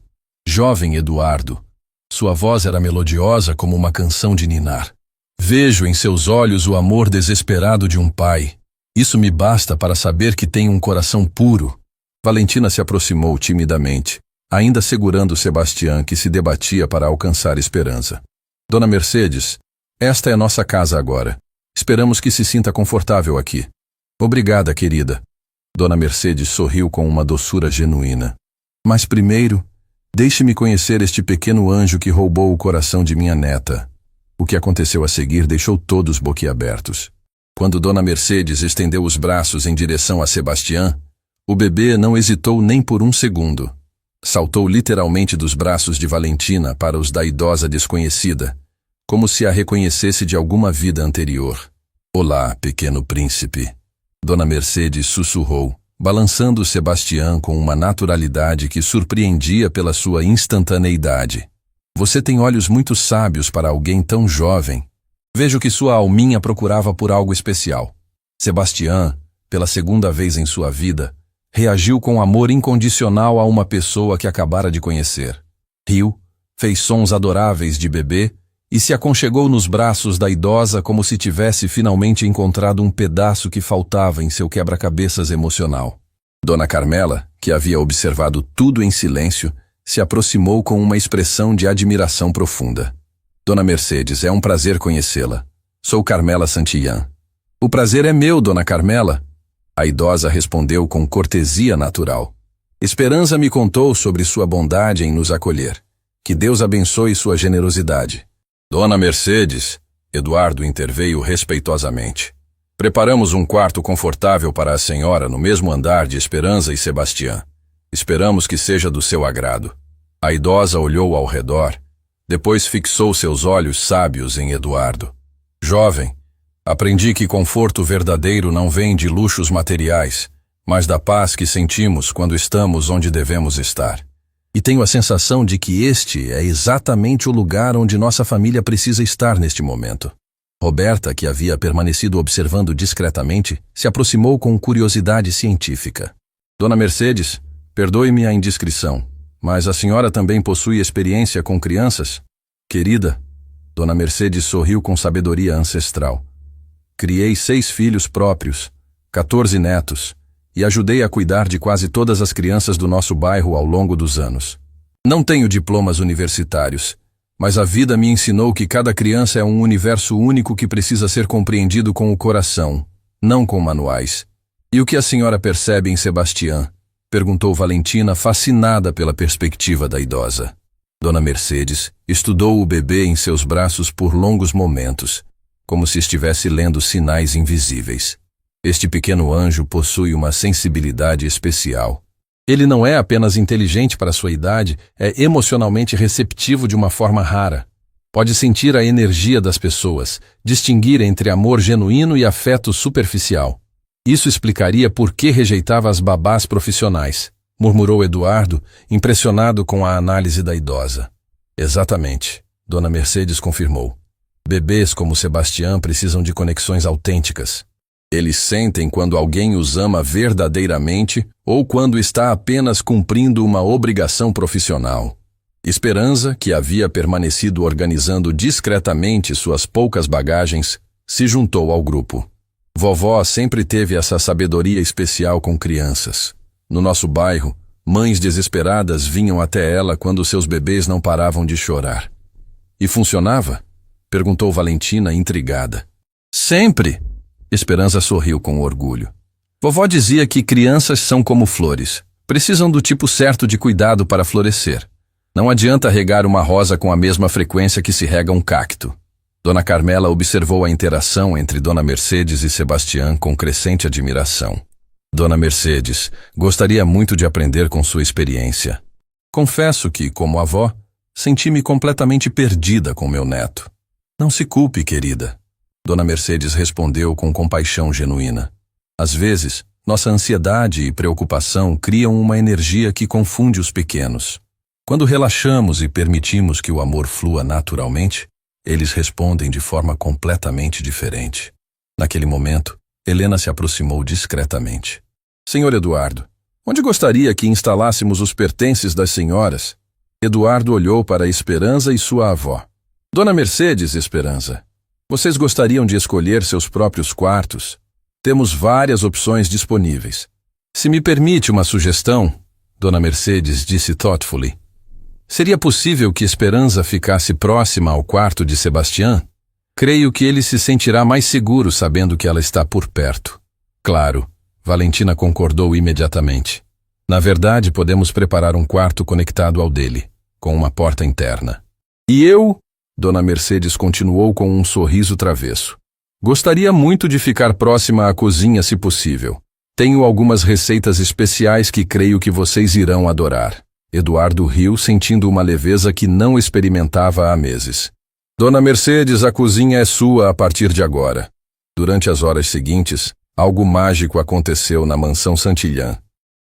Jovem Eduardo. Sua voz era melodiosa como uma canção de ninar. Vejo em seus olhos o amor desesperado de um pai. Isso me basta para saber que tem um coração puro. Valentina se aproximou timidamente, ainda segurando Sebastião, que se debatia para alcançar Esperança. Dona Mercedes, esta é nossa casa agora. Esperamos que se sinta confortável aqui. Obrigada, querida. Dona Mercedes sorriu com uma doçura genuína. Mas primeiro, deixe-me conhecer este pequeno anjo que roubou o coração de minha neta. O que aconteceu a seguir deixou todos boquiabertos. Quando Dona Mercedes estendeu os braços em direção a Sebastião, o bebê não hesitou nem por um segundo. Saltou literalmente dos braços de Valentina para os da idosa desconhecida, como se a reconhecesse de alguma vida anterior. Olá, pequeno príncipe. Dona Mercedes sussurrou, balançando Sebastião com uma naturalidade que surpreendia pela sua instantaneidade. Você tem olhos muito sábios para alguém tão jovem. Vejo que sua alminha procurava por algo especial. Sebastião, pela segunda vez em sua vida, reagiu com amor incondicional a uma pessoa que acabara de conhecer. Riu, fez sons adoráveis de bebê e se aconchegou nos braços da idosa como se tivesse finalmente encontrado um pedaço que faltava em seu quebra-cabeças emocional. Dona Carmela, que havia observado tudo em silêncio, se aproximou com uma expressão de admiração profunda. Dona Mercedes, é um prazer conhecê-la. Sou Carmela Santillán. O prazer é meu, Dona Carmela. A idosa respondeu com cortesia natural. Esperança me contou sobre sua bondade em nos acolher. Que Deus abençoe sua generosidade. Dona Mercedes, Eduardo interveio respeitosamente. Preparamos um quarto confortável para a senhora no mesmo andar de Esperança e Sebastião. Esperamos que seja do seu agrado. A idosa olhou ao redor, depois fixou seus olhos sábios em Eduardo. Jovem, aprendi que conforto verdadeiro não vem de luxos materiais, mas da paz que sentimos quando estamos onde devemos estar. E tenho a sensação de que este é exatamente o lugar onde nossa família precisa estar neste momento. Roberta, que havia permanecido observando discretamente, se aproximou com curiosidade científica. Dona Mercedes, perdoe-me a indiscrição, mas a senhora também possui experiência com crianças? Querida, Dona Mercedes sorriu com sabedoria ancestral. Criei 6 filhos próprios, 14 netos, e ajudei a cuidar de quase todas as crianças do nosso bairro ao longo dos anos. Não tenho diplomas universitários, mas a vida me ensinou que cada criança é um universo único que precisa ser compreendido com o coração, não com manuais. E o que a senhora percebe em Sebastião? Perguntou Valentina, fascinada pela perspectiva da idosa. Dona Mercedes estudou o bebê em seus braços por longos momentos, como se estivesse lendo sinais invisíveis. Este pequeno anjo possui uma sensibilidade especial. Ele não é apenas inteligente para sua idade, é emocionalmente receptivo de uma forma rara. Pode sentir a energia das pessoas, distinguir entre amor genuíno e afeto superficial. Isso explicaria por que rejeitava as babás profissionais, murmurou Eduardo, impressionado com a análise da idosa. Exatamente, Dona Mercedes confirmou. Bebês como Sebastião precisam de conexões autênticas. Eles sentem quando alguém os ama verdadeiramente ou quando está apenas cumprindo uma obrigação profissional. Esperança, que havia permanecido organizando discretamente suas poucas bagagens, se juntou ao grupo. Vovó sempre teve essa sabedoria especial com crianças. No nosso bairro, mães desesperadas vinham até ela quando seus bebês não paravam de chorar. E funcionava? Perguntou Valentina, intrigada. Sempre! Esperança sorriu com orgulho. Vovó dizia que crianças são como flores. Precisam do tipo certo de cuidado para florescer. Não adianta regar uma rosa com a mesma frequência que se rega um cacto. Dona Carmela observou a interação entre Dona Mercedes e Sebastião com crescente admiração. Dona Mercedes, gostaria muito de aprender com sua experiência. Confesso que, como avó, senti-me completamente perdida com meu neto. Não se culpe, querida. Dona Mercedes respondeu com compaixão genuína. Às vezes, nossa ansiedade e preocupação criam uma energia que confunde os pequenos. Quando relaxamos e permitimos que o amor flua naturalmente, eles respondem de forma completamente diferente. Naquele momento, Helena se aproximou discretamente. Senhor Eduardo, onde gostaria que instalássemos os pertences das senhoras? Eduardo olhou para Esperança e sua avó. Dona Mercedes, Esperança, vocês gostariam de escolher seus próprios quartos? Temos várias opções disponíveis. Se me permite uma sugestão, Dona Mercedes disse thoughtfully. Seria possível que Esperança ficasse próxima ao quarto de Sebastián? Creio que ele se sentirá mais seguro sabendo que ela está por perto. Claro, Valentina concordou imediatamente. Na verdade, podemos preparar um quarto conectado ao dele, com uma porta interna. E eu? Dona Mercedes continuou com um sorriso travesso. Gostaria muito de ficar próxima à cozinha se possível. Tenho algumas receitas especiais que creio que vocês irão adorar. Eduardo riu, sentindo uma leveza que não experimentava há meses. Dona Mercedes, a cozinha é sua a partir de agora. Durante as horas seguintes, algo mágico aconteceu na mansão Santillán.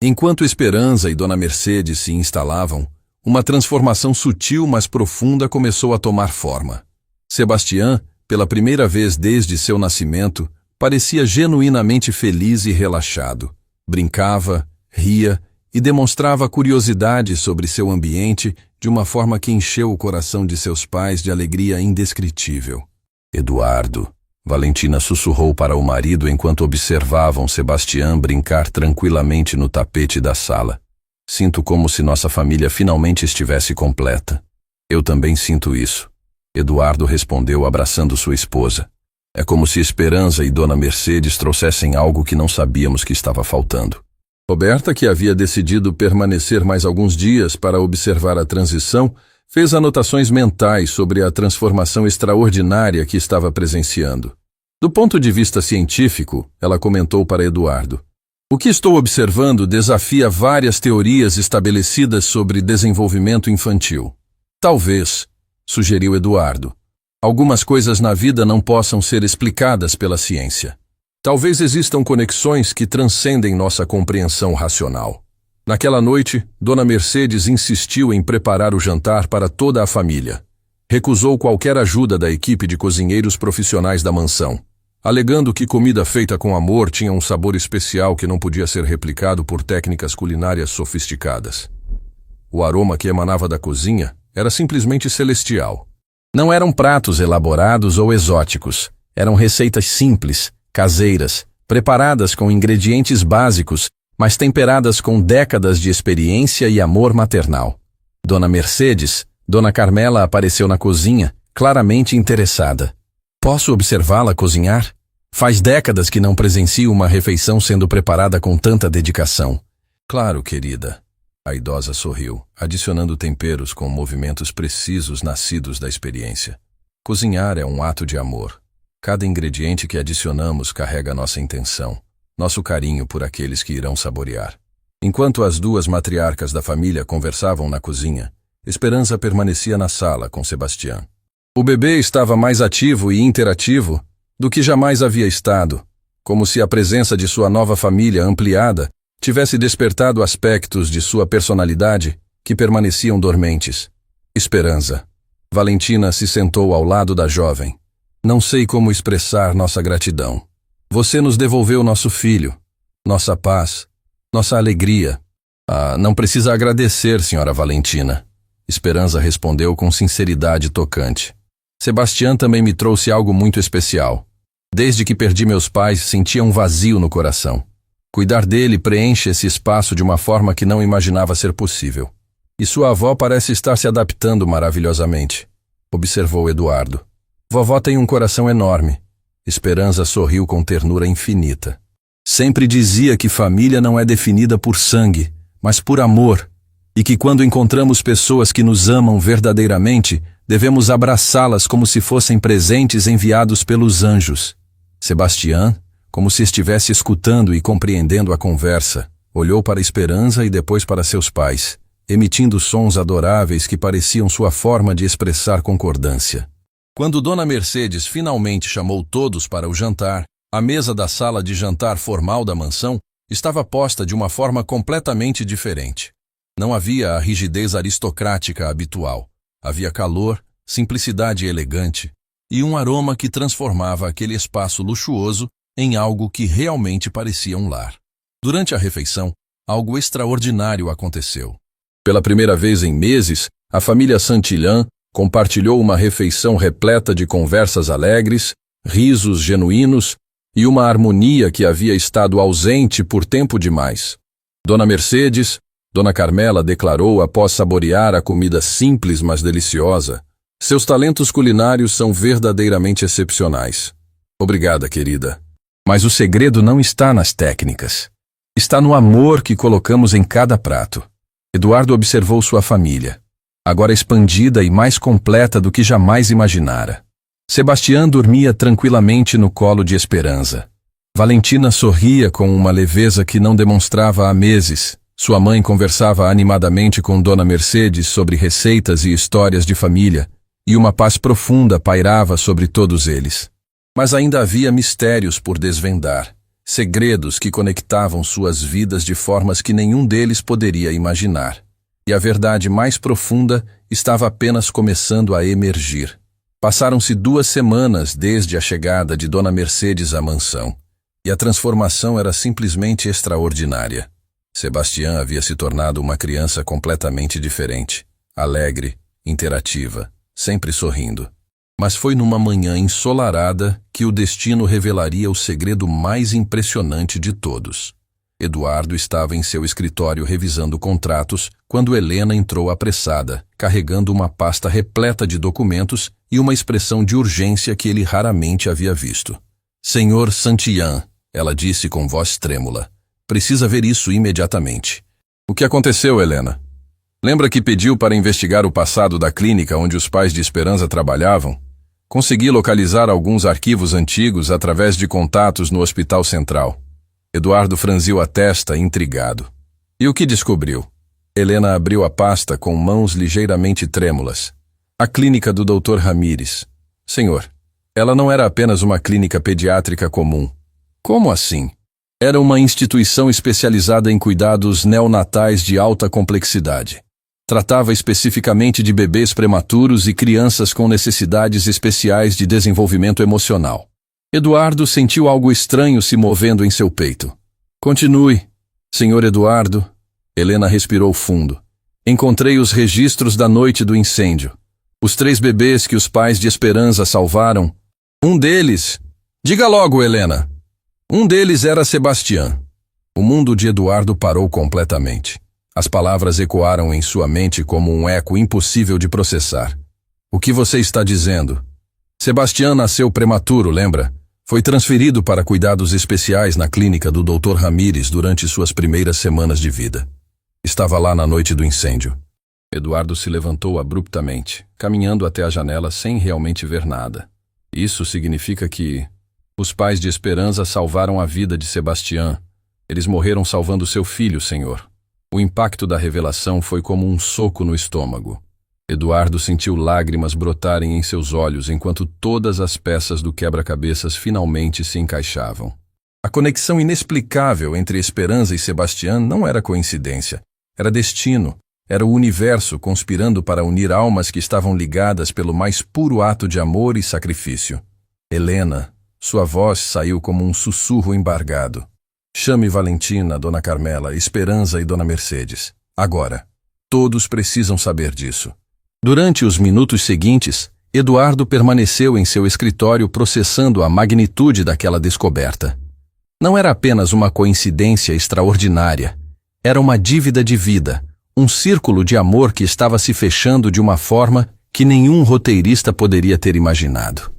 Enquanto Esperança e Dona Mercedes se instalavam, uma transformação sutil mas profunda começou a tomar forma. Sebastián, pela primeira vez desde seu nascimento, parecia genuinamente feliz e relaxado. Brincava, ria e demonstrava curiosidade sobre seu ambiente de uma forma que encheu o coração de seus pais de alegria indescritível. Eduardo, Valentina sussurrou para o marido enquanto observavam Sebastián brincar tranquilamente no tapete da sala. Sinto como se nossa família finalmente estivesse completa. Eu também sinto isso. Eduardo respondeu abraçando sua esposa. É como se Esperança e Dona Mercedes trouxessem algo que não sabíamos que estava faltando. Roberta, que havia decidido permanecer mais alguns dias para observar a transição, fez anotações mentais sobre a transformação extraordinária que estava presenciando. Do ponto de vista científico, ela comentou para Eduardo. O que estou observando desafia várias teorias estabelecidas sobre desenvolvimento infantil. Talvez, sugeriu Eduardo, algumas coisas na vida não possam ser explicadas pela ciência. Talvez existam conexões que transcendem nossa compreensão racional. Naquela noite, Dona Mercedes insistiu em preparar o jantar para toda a família. Recusou qualquer ajuda da equipe de cozinheiros profissionais da mansão, alegando que comida feita com amor tinha um sabor especial que não podia ser replicado por técnicas culinárias sofisticadas. O aroma que emanava da cozinha era simplesmente celestial. Não eram pratos elaborados ou exóticos, eram receitas simples, caseiras, preparadas com ingredientes básicos, mas temperadas com décadas de experiência e amor maternal. Dona Mercedes, Dona Carmela apareceu na cozinha, claramente interessada. Posso observá-la cozinhar? Faz décadas que não presencio uma refeição sendo preparada com tanta dedicação. Claro, querida. A idosa sorriu, adicionando temperos com movimentos precisos nascidos da experiência. Cozinhar é um ato de amor. Cada ingrediente que adicionamos carrega nossa intenção, nosso carinho por aqueles que irão saborear. Enquanto as duas matriarcas da família conversavam na cozinha, Esperança permanecia na sala com Sebastián. O bebê estava mais ativo e interativo do que jamais havia estado, como se a presença de sua nova família ampliada tivesse despertado aspectos de sua personalidade que permaneciam dormentes. Esperança. Valentina se sentou ao lado da jovem. Não sei como expressar nossa gratidão. Você nos devolveu nosso filho, nossa paz, nossa alegria. Não precisa agradecer, senhora Valentina. Esperança respondeu com sinceridade tocante. Sebastián também me trouxe algo muito especial. Desde que perdi meus pais, sentia um vazio no coração. Cuidar dele preenche esse espaço de uma forma que não imaginava ser possível. E sua avó parece estar se adaptando maravilhosamente, observou Eduardo. Vovó tem um coração enorme. Esperança sorriu com ternura infinita. Sempre dizia que família não é definida por sangue, mas por amor, e que quando encontramos pessoas que nos amam verdadeiramente, devemos abraçá-las como se fossem presentes enviados pelos anjos. Sebastián, como se estivesse escutando e compreendendo a conversa, olhou para Esperança e depois para seus pais, emitindo sons adoráveis que pareciam sua forma de expressar concordância. Quando Dona Mercedes finalmente chamou todos para o jantar, a mesa da sala de jantar formal da mansão estava posta de uma forma completamente diferente. Não havia a rigidez aristocrática habitual. Havia calor, simplicidade elegante e um aroma que transformava aquele espaço luxuoso em algo que realmente parecia um lar. Durante a refeição, algo extraordinário aconteceu. Pela primeira vez em meses, a família Santillán compartilhou uma refeição repleta de conversas alegres, risos genuínos e uma harmonia que havia estado ausente por tempo demais. Dona Mercedes, Dona Carmela declarou após saborear a comida simples mas deliciosa. Seus talentos culinários são verdadeiramente excepcionais. Obrigada, querida. Mas o segredo não está nas técnicas. Está no amor que colocamos em cada prato. Eduardo observou sua família, agora expandida e mais completa do que jamais imaginara. Sebastião dormia tranquilamente no colo de Esperança. Valentina sorria com uma leveza que não demonstrava há meses. Sua mãe conversava animadamente com Dona Mercedes sobre receitas e histórias de família, e uma paz profunda pairava sobre todos eles. Mas ainda havia mistérios por desvendar, segredos que conectavam suas vidas de formas que nenhum deles poderia imaginar. E a verdade mais profunda estava apenas começando a emergir. Passaram-se 2 semanas desde a chegada de Dona Mercedes à mansão, e a transformação era simplesmente extraordinária. Sebastião havia se tornado uma criança completamente diferente, alegre, interativa, sempre sorrindo. Mas foi numa manhã ensolarada que o destino revelaria o segredo mais impressionante de todos. Eduardo estava em seu escritório revisando contratos quando Helena entrou apressada, carregando uma pasta repleta de documentos e uma expressão de urgência que ele raramente havia visto. Senhor Santillan, ela disse com voz trêmula, precisa ver isso imediatamente. O que aconteceu, Helena? Lembra que pediu para investigar o passado da clínica onde os pais de Esperança trabalhavam? Consegui localizar alguns arquivos antigos através de contatos no Hospital Central. Eduardo franziu a testa, intrigado. E o que descobriu? Helena abriu a pasta com mãos ligeiramente trêmulas. A clínica do Dr. Ramírez. Senhor, ela não era apenas uma clínica pediátrica comum. Como assim? Era uma instituição especializada em cuidados neonatais de alta complexidade. Tratava especificamente de bebês prematuros e crianças com necessidades especiais de desenvolvimento emocional. Eduardo sentiu algo estranho se movendo em seu peito. Continue, Senhor Eduardo. Helena respirou fundo. Encontrei os registros da noite do incêndio. Os 3 bebês que os pais de Esperança salvaram. Um deles... Diga logo, Helena. Um deles era Sebastião. O mundo de Eduardo parou completamente. As palavras ecoaram em sua mente como um eco impossível de processar. O que você está dizendo? Sebastião nasceu prematuro, lembra? Foi transferido para cuidados especiais na clínica do Dr. Ramírez durante suas primeiras semanas de vida. Estava lá na noite do incêndio. Eduardo se levantou abruptamente, caminhando até a janela sem realmente ver nada. Isso significa que... Os pais de Esperança salvaram a vida de Sebastião. Eles morreram salvando seu filho, senhor. O impacto da revelação foi como um soco no estômago. Eduardo sentiu lágrimas brotarem em seus olhos enquanto todas as peças do quebra-cabeças finalmente se encaixavam. A conexão inexplicável entre Esperança e Sebastião não era coincidência. Era destino. Era o universo conspirando para unir almas que estavam ligadas pelo mais puro ato de amor e sacrifício. Helena, sua voz saiu como um sussurro embargado. Chame Valentina, Dona Carmela, Esperança e Dona Mercedes. Agora. Todos precisam saber disso. Durante os minutos seguintes, Eduardo permaneceu em seu escritório processando a magnitude daquela descoberta. Não era apenas uma coincidência extraordinária. Era uma dívida de vida, um círculo de amor que estava se fechando de uma forma que nenhum roteirista poderia ter imaginado.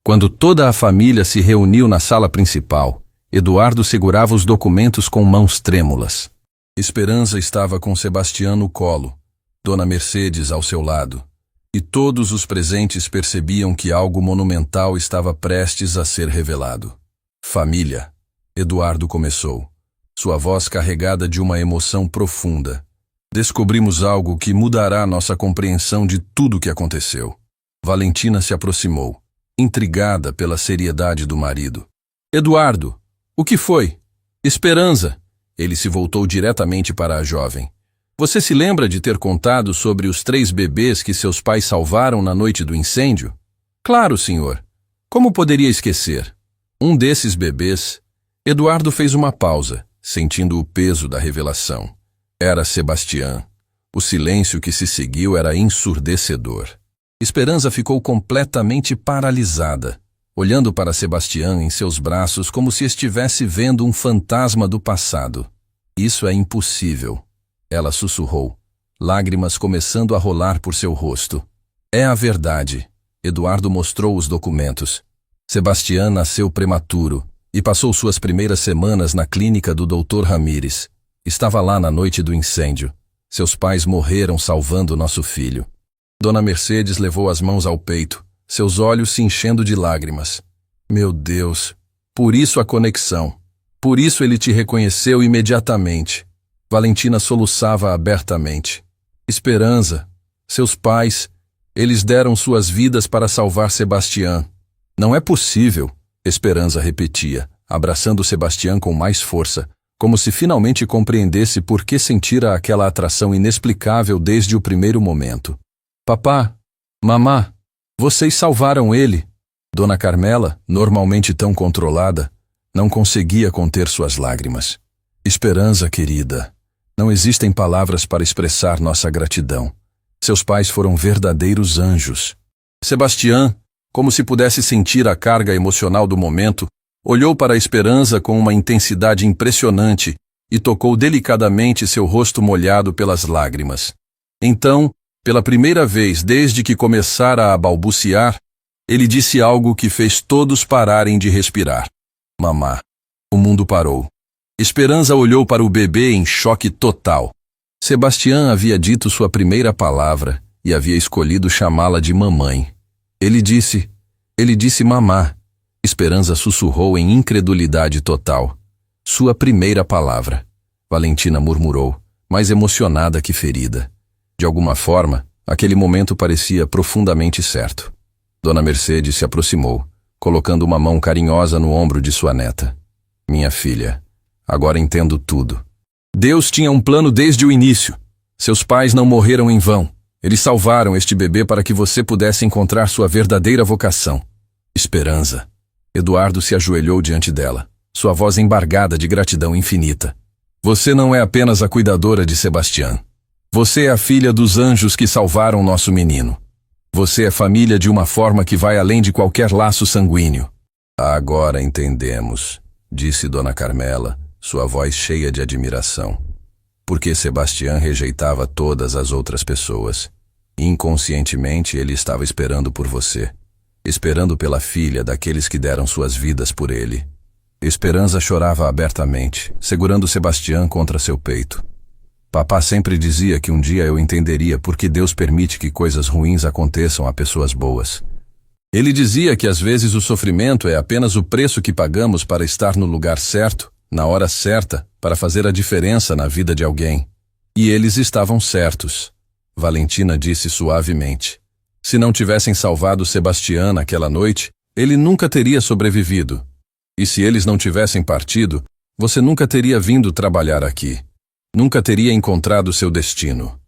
Quando toda a família se reuniu na sala principal, Eduardo segurava os documentos com mãos trêmulas. Esperança estava com Sebastião no colo, Dona Mercedes ao seu lado, e todos os presentes percebiam que algo monumental estava prestes a ser revelado. Família, Eduardo começou, sua voz carregada de uma emoção profunda. Descobrimos algo que mudará nossa compreensão de tudo o que aconteceu. Valentina se aproximou, intrigada pela seriedade do marido. Eduardo, o que foi? Esperança. Ele se voltou diretamente para a jovem. Você se lembra de ter contado sobre os 3 bebês que seus pais salvaram na noite do incêndio? Claro, senhor. Como poderia esquecer? Um desses bebês... Eduardo fez uma pausa, sentindo o peso da revelação. Era Sebastião. O silêncio que se seguiu era ensurdecedor. Esperança ficou completamente paralisada, olhando para Sebastião em seus braços como se estivesse vendo um fantasma do passado. Isso é impossível. Ela sussurrou, lágrimas começando a rolar por seu rosto. É a verdade. Eduardo mostrou os documentos. Sebastián nasceu prematuro e passou suas primeiras semanas na clínica do Dr. Ramírez. Estava lá na noite do incêndio. Seus pais morreram salvando nosso filho. Dona Mercedes levou as mãos ao peito, seus olhos se enchendo de lágrimas. Meu Deus, por isso a conexão. Por isso ele te reconheceu imediatamente. Valentina soluçava abertamente. Esperança, seus pais, eles deram suas vidas para salvar Sebastián. Não é possível, Esperança repetia, abraçando Sebastián com mais força, como se finalmente compreendesse por que sentira aquela atração inexplicável desde o primeiro momento. Papá, mamá, vocês salvaram ele. Dona Carmela, normalmente tão controlada, não conseguia conter suas lágrimas. Esperança, querida, não existem palavras para expressar nossa gratidão. Seus pais foram verdadeiros anjos. Sebastián, como se pudesse sentir a carga emocional do momento, olhou para a Esperança com uma intensidade impressionante e tocou delicadamente seu rosto molhado pelas lágrimas. Então, pela primeira vez desde que começara a balbuciar, ele disse algo que fez todos pararem de respirar. Mamá. O mundo parou. Esperança olhou para o bebê em choque total. Sebastián havia dito sua primeira palavra e havia escolhido chamá-la de mamãe. Ele disse mamá. Esperança sussurrou em incredulidade total. Sua primeira palavra. Valentina murmurou, mais emocionada que ferida. De alguma forma, aquele momento parecia profundamente certo. Dona Mercedes se aproximou, colocando uma mão carinhosa no ombro de sua neta. Minha filha, agora entendo tudo. Deus tinha um plano desde o início. Seus pais não morreram em vão. Eles salvaram este bebê para que você pudesse encontrar sua verdadeira vocação. Esperança. Eduardo se ajoelhou diante dela, sua voz embargada de gratidão infinita. Você não é apenas a cuidadora de Sebastián. Você é a filha dos anjos que salvaram nosso menino. Você é família de uma forma que vai além de qualquer laço sanguíneo. Agora entendemos, disse Dona Carmela, sua voz cheia de admiração. Porque Sebastián rejeitava todas as outras pessoas. Inconscientemente ele estava esperando por você. Esperando pela filha daqueles que deram suas vidas por ele. Esperança chorava abertamente, segurando Sebastián contra seu peito. Papá sempre dizia que um dia eu entenderia por que Deus permite que coisas ruins aconteçam a pessoas boas. Ele dizia que às vezes o sofrimento é apenas o preço que pagamos para estar no lugar certo, na hora certa, para fazer a diferença na vida de alguém. E eles estavam certos. Valentina disse suavemente. Se não tivessem salvado Sebastián naquela noite, ele nunca teria sobrevivido. E se eles não tivessem partido, você nunca teria vindo trabalhar aqui. Nunca teria encontrado seu destino.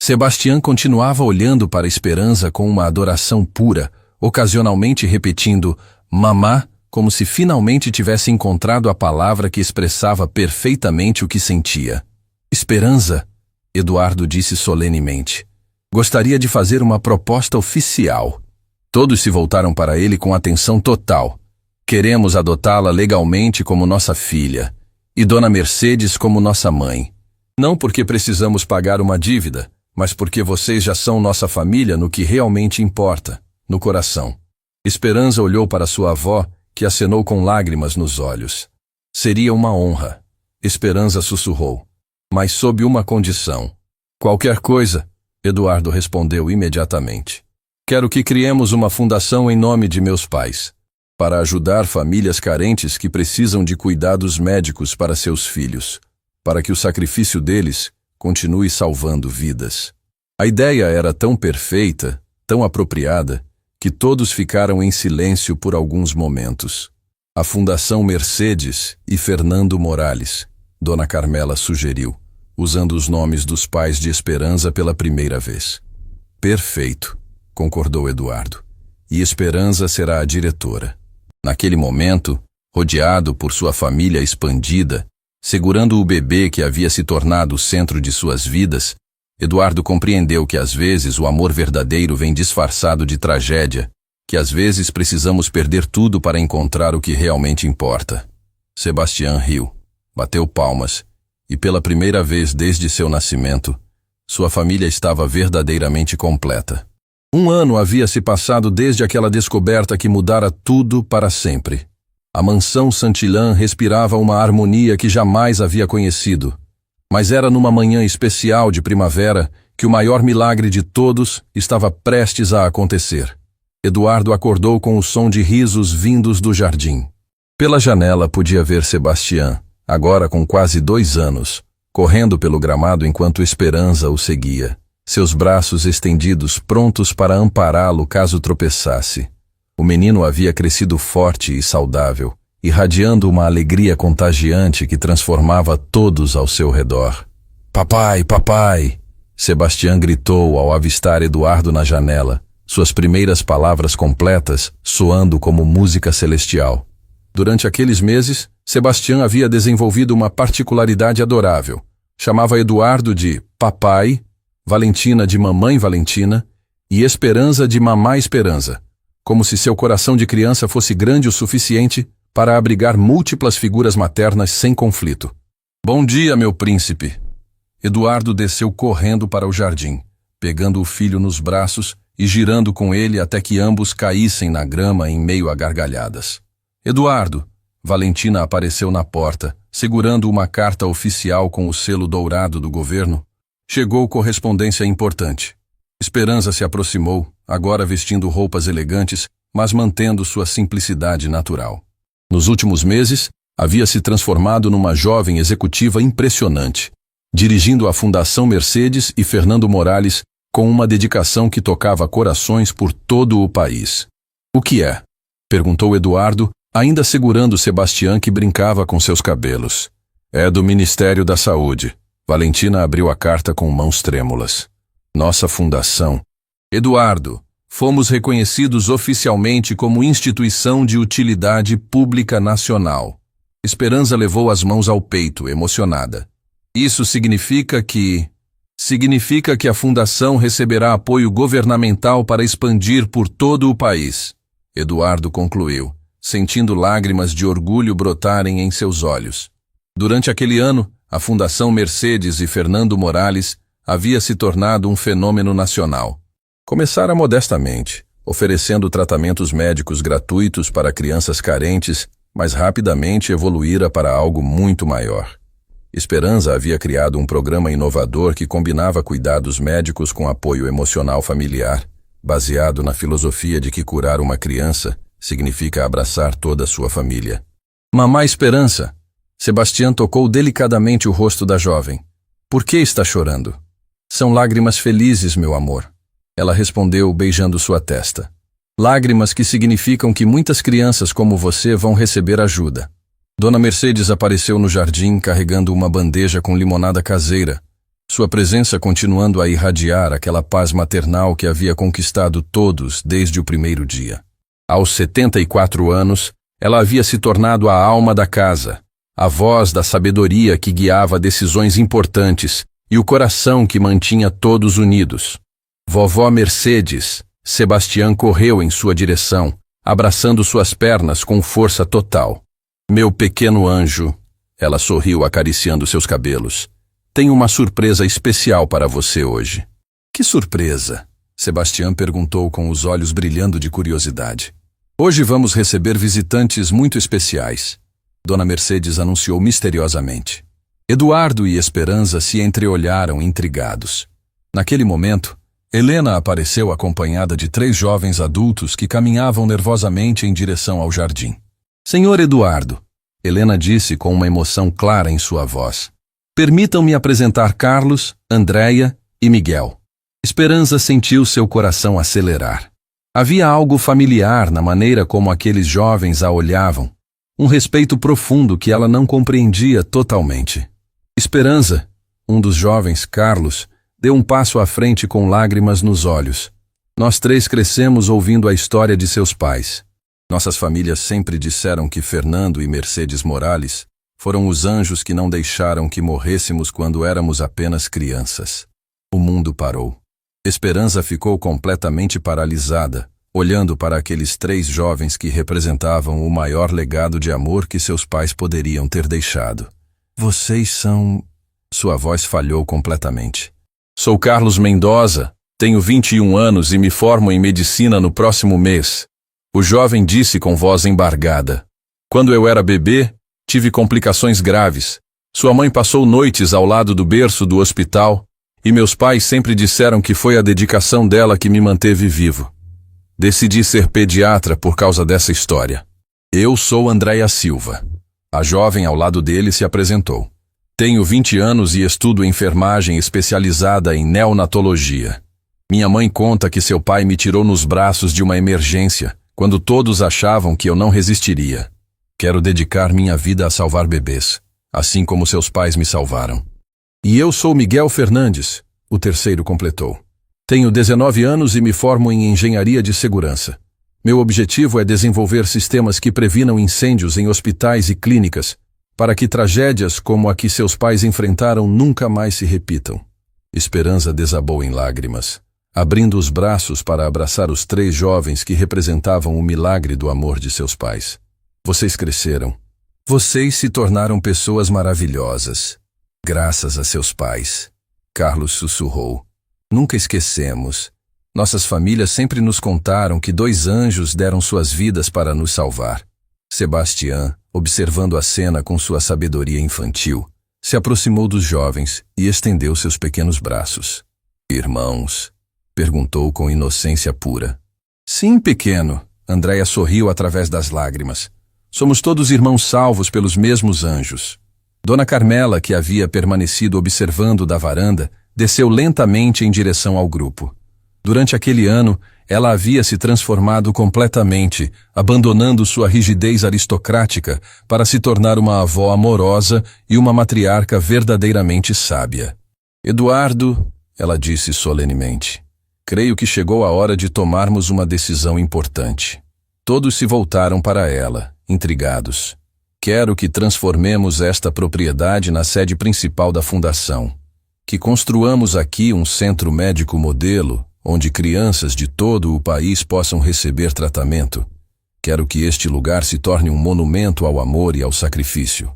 Sebastián continuava olhando para a Esperança com uma adoração pura, ocasionalmente repetindo mamá, como se finalmente tivesse encontrado a palavra que expressava perfeitamente o que sentia. Esperança, Eduardo disse solenemente. Gostaria de fazer uma proposta oficial. Todos se voltaram para ele com atenção total. Queremos adotá-la legalmente como nossa filha, e Dona Mercedes como nossa mãe. Não porque precisamos pagar uma dívida, mas porque vocês já são nossa família no que realmente importa, no coração. Esperança olhou para sua avó, que acenou com lágrimas nos olhos. Seria uma honra. Esperança sussurrou. Mas sob uma condição. Qualquer coisa, Eduardo respondeu imediatamente. Quero que criemos uma fundação em nome de meus pais, para ajudar famílias carentes que precisam de cuidados médicos para seus filhos, para que o sacrifício deles continue salvando vidas. A ideia era tão perfeita, tão apropriada, que todos ficaram em silêncio por alguns momentos. A Fundação Mercedes e Fernando Morales, Dona Carmela sugeriu, usando os nomes dos pais de Esperança pela primeira vez. Perfeito, concordou Eduardo. E Esperança será a diretora. Naquele momento, rodeado por sua família expandida, segurando o bebê que havia se tornado o centro de suas vidas, Eduardo compreendeu que às vezes o amor verdadeiro vem disfarçado de tragédia, que às vezes precisamos perder tudo para encontrar o que realmente importa. Sebastián riu, bateu palmas e pela primeira vez desde seu nascimento, sua família estava verdadeiramente completa. Um ano havia se passado desde aquela descoberta que mudara tudo para sempre. A mansão Saint-Ilan respirava uma harmonia que jamais havia conhecido. Mas era numa manhã especial de primavera que o maior milagre de todos estava prestes a acontecer. Eduardo acordou com o som de risos vindos do jardim. Pela janela podia ver Sebastián, agora com quase 2 anos, correndo pelo gramado enquanto Esperança o seguia, seus braços estendidos prontos para ampará-lo caso tropeçasse. O menino havia crescido forte e saudável, irradiando uma alegria contagiante que transformava todos ao seu redor. "Papai, papai!" Sebastián gritou ao avistar Eduardo na janela, suas primeiras palavras completas soando como música celestial. Durante aqueles meses, Sebastián havia desenvolvido uma particularidade adorável. Chamava Eduardo de papai, Valentina de mamãe Valentina e Esperança de mamá Esperança, como se seu coração de criança fosse grande o suficiente para abrigar múltiplas figuras maternas sem conflito. "Bom dia, meu príncipe!" Eduardo desceu correndo para o jardim, pegando o filho nos braços e girando com ele até que ambos caíssem na grama em meio a gargalhadas. "Eduardo!" Valentina apareceu na porta, segurando uma carta oficial com o selo dourado do governo. Chegou correspondência importante. Esperança se aproximou, agora vestindo roupas elegantes, mas mantendo sua simplicidade natural. Nos últimos meses, havia se transformado numa jovem executiva impressionante, dirigindo a Fundação Mercedes e Fernando Morales com uma dedicação que tocava corações por todo o país. "O que é?" perguntou Eduardo, ainda segurando Sebastián que brincava com seus cabelos. "É do Ministério da Saúde." Valentina abriu a carta com mãos trêmulas. "Nossa fundação." "Eduardo, fomos reconhecidos oficialmente como instituição de utilidade pública nacional." Esperança levou as mãos ao peito, emocionada. "Isso significa que a fundação receberá apoio governamental para expandir por todo o país." Eduardo concluiu, sentindo lágrimas de orgulho brotarem em seus olhos. Durante aquele ano, a Fundação Mercedes e Fernando Morales havia se tornado um fenômeno nacional. Começara modestamente, oferecendo tratamentos médicos gratuitos para crianças carentes, mas rapidamente evoluíra para algo muito maior. Esperança havia criado um programa inovador que combinava cuidados médicos com apoio emocional familiar, baseado na filosofia de que curar uma criança significa abraçar toda a sua família. "Mamá Esperança!" Sebastián tocou delicadamente o rosto da jovem. "Por que está chorando?" "São lágrimas felizes, meu amor." Ela respondeu, beijando sua testa. "Lágrimas que significam que muitas crianças como você vão receber ajuda." Dona Mercedes apareceu no jardim carregando uma bandeja com limonada caseira, sua presença continuando a irradiar aquela paz maternal que havia conquistado todos desde o primeiro dia. Aos 74 anos, ela havia se tornado a alma da casa, a voz da sabedoria que guiava decisões importantes e o coração que mantinha todos unidos. "Vovó Mercedes", Sebastián correu em sua direção, abraçando suas pernas com força total. "Meu pequeno anjo", ela sorriu acariciando seus cabelos. "Tenho uma surpresa especial para você hoje." "Que surpresa?" Sebastián perguntou com os olhos brilhando de curiosidade. "Hoje vamos receber visitantes muito especiais", Dona Mercedes anunciou misteriosamente. Eduardo e Esperança se entreolharam intrigados. Naquele momento, Helena apareceu acompanhada de 3 jovens adultos que caminhavam nervosamente em direção ao jardim. "Senhor Eduardo", Helena disse com uma emoção clara em sua voz, "permitam-me apresentar Carlos, Andréia e Miguel." Esperança sentiu seu coração acelerar. Havia algo familiar na maneira como aqueles jovens a olhavam, um respeito profundo que ela não compreendia totalmente. Esperança, um dos jovens, Carlos, deu um passo à frente com lágrimas nos olhos. "Nós 3 crescemos ouvindo a história de seus pais. Nossas famílias sempre disseram que Fernando e Mercedes Morales foram os anjos que não deixaram que morrêssemos quando éramos apenas crianças." O mundo parou. Esperança ficou completamente paralisada, olhando para aqueles 3 jovens que representavam o maior legado de amor que seus pais poderiam ter deixado. "Vocês são..." Sua voz falhou completamente. Sou Carlos Mendoza, tenho 21 anos e me formo em medicina no próximo mês. O jovem disse com voz embargada. Quando eu era bebê, tive complicações graves. Sua mãe passou noites ao lado do berço do hospital e meus pais sempre disseram que foi a dedicação dela que me manteve vivo. Decidi ser pediatra por causa dessa história. Eu sou Andréia Silva. A jovem ao lado dele se apresentou. Tenho 20 anos e estudo enfermagem especializada em neonatologia. Minha mãe conta que seu pai me tirou nos braços de uma emergência, quando todos achavam que eu não resistiria. Quero dedicar minha vida a salvar bebês, assim como seus pais me salvaram. E eu sou Miguel Fernandes, o terceiro completou. Tenho 19 anos e me formo em engenharia de segurança. Meu objetivo é desenvolver sistemas que previnam incêndios em hospitais e clínicas, para que tragédias como a que seus pais enfrentaram nunca mais se repitam. Esperança desabou em lágrimas, abrindo os braços para abraçar os 3 jovens que representavam o milagre do amor de seus pais. Vocês cresceram. Vocês se tornaram pessoas maravilhosas. Graças a seus pais. Carlos sussurrou. Nunca esquecemos. Nossas famílias sempre nos contaram que 2 anjos deram suas vidas para nos salvar. Sebastião, observando a cena com sua sabedoria infantil, se aproximou dos jovens e estendeu seus pequenos braços. Irmãos? Perguntou com inocência pura. Sim, pequeno. Andréia sorriu através das lágrimas. Somos todos irmãos salvos pelos mesmos anjos. Dona Carmela, que havia permanecido observando da varanda, desceu lentamente em direção ao grupo. Durante aquele ano, ela havia se transformado completamente, abandonando sua rigidez aristocrática para se tornar uma avó amorosa e uma matriarca verdadeiramente sábia. Eduardo, ela disse solenemente, creio que chegou a hora de tomarmos uma decisão importante. Todos se voltaram para ela, intrigados. Quero que transformemos esta propriedade na sede principal da fundação. Que construamos aqui um centro médico modelo, onde crianças de todo o país possam receber tratamento. Quero que este lugar se torne um monumento ao amor e ao sacrifício.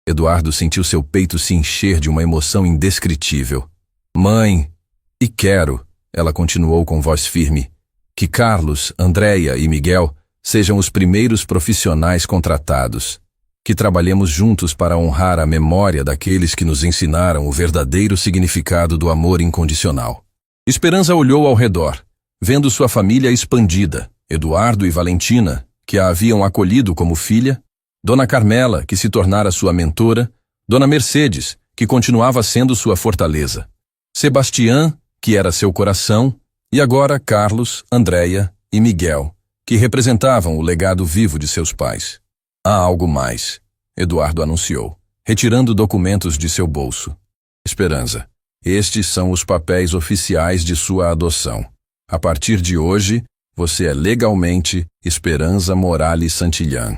Eduardo sentiu seu peito se encher de uma emoção indescritível. Mãe, e quero, ela continuou com voz firme, que Carlos, Andréia e Miguel sejam os primeiros profissionais contratados. Que trabalhemos juntos para honrar a memória daqueles que nos ensinaram o verdadeiro significado do amor incondicional. Esperança olhou ao redor, vendo sua família expandida, Eduardo e Valentina, que a haviam acolhido como filha, Dona Carmela, que se tornara sua mentora, Dona Mercedes, que continuava sendo sua fortaleza, Sebastião, que era seu coração, e agora Carlos, Andréia e Miguel, que representavam o legado vivo de seus pais. Há algo mais, Eduardo anunciou, retirando documentos de seu bolso. Esperança. Estes são os papéis oficiais de sua adoção. A partir de hoje, você é legalmente Esperança Morales Santillán.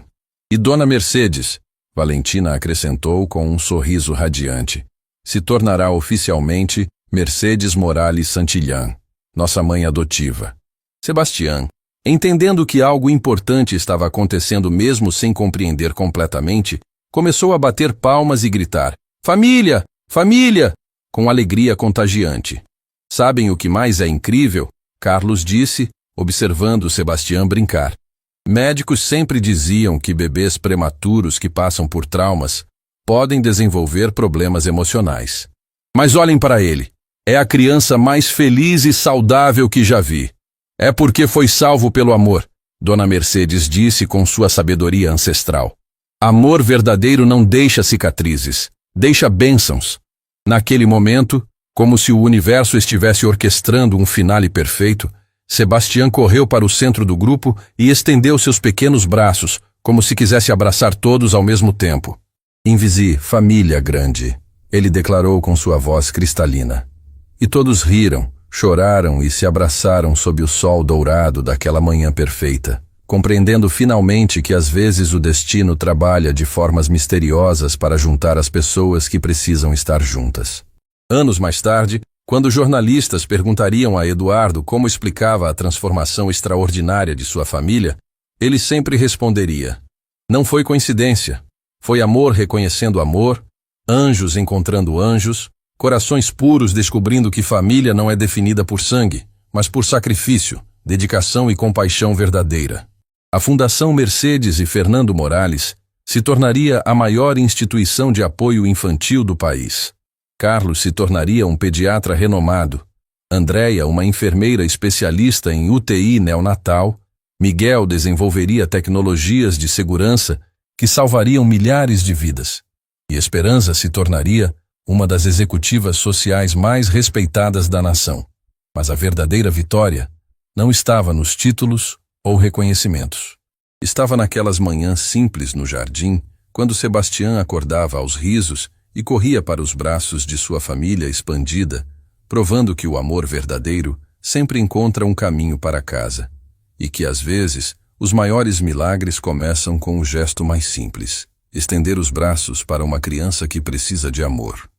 E Dona Mercedes, Valentina acrescentou com um sorriso radiante, se tornará oficialmente Mercedes Morales Santillán, nossa mãe adotiva. Sebastião, entendendo que algo importante estava acontecendo mesmo sem compreender completamente, começou a bater palmas e gritar, Família! Família! Com alegria contagiante. Sabem o que mais é incrível? Carlos disse, observando Sebastião brincar. Médicos sempre diziam que bebês prematuros que passam por traumas podem desenvolver problemas emocionais. Mas olhem para ele. É a criança mais feliz e saudável que já vi. É porque foi salvo pelo amor, Dona Mercedes disse com sua sabedoria ancestral. Amor verdadeiro não deixa cicatrizes, deixa bênçãos. Naquele momento, como se o universo estivesse orquestrando um finale perfeito, Sebastião correu para o centro do grupo e estendeu seus pequenos braços, como se quisesse abraçar todos ao mesmo tempo. Invisi, família grande, ele declarou com sua voz cristalina. E todos riram, choraram e se abraçaram sob o sol dourado daquela manhã perfeita, compreendendo finalmente que às vezes o destino trabalha de formas misteriosas para juntar as pessoas que precisam estar juntas. Anos mais tarde, quando jornalistas perguntariam a Eduardo como explicava a transformação extraordinária de sua família, ele sempre responderia: não foi coincidência, foi amor reconhecendo amor, Anjos encontrando anjos, corações puros descobrindo que família não é definida por sangue, mas por sacrifício, dedicação e compaixão verdadeira. A Fundação Mercedes e Fernando Morales se tornaria a maior instituição de apoio infantil do país. Carlos se tornaria um pediatra renomado, Andréia uma enfermeira especialista em UTI neonatal, Miguel desenvolveria tecnologias de segurança que salvariam milhares de vidas, e Esperança se tornaria uma das executivas sociais mais respeitadas da nação. Mas a verdadeira vitória não estava nos títulos ou reconhecimentos. Estava naquelas manhãs simples no jardim, quando Sebastião acordava aos risos e corria para os braços de sua família expandida, provando que o amor verdadeiro sempre encontra um caminho para casa, e que, às vezes, os maiores milagres começam com o gesto mais simples: estender os braços para uma criança que precisa de amor.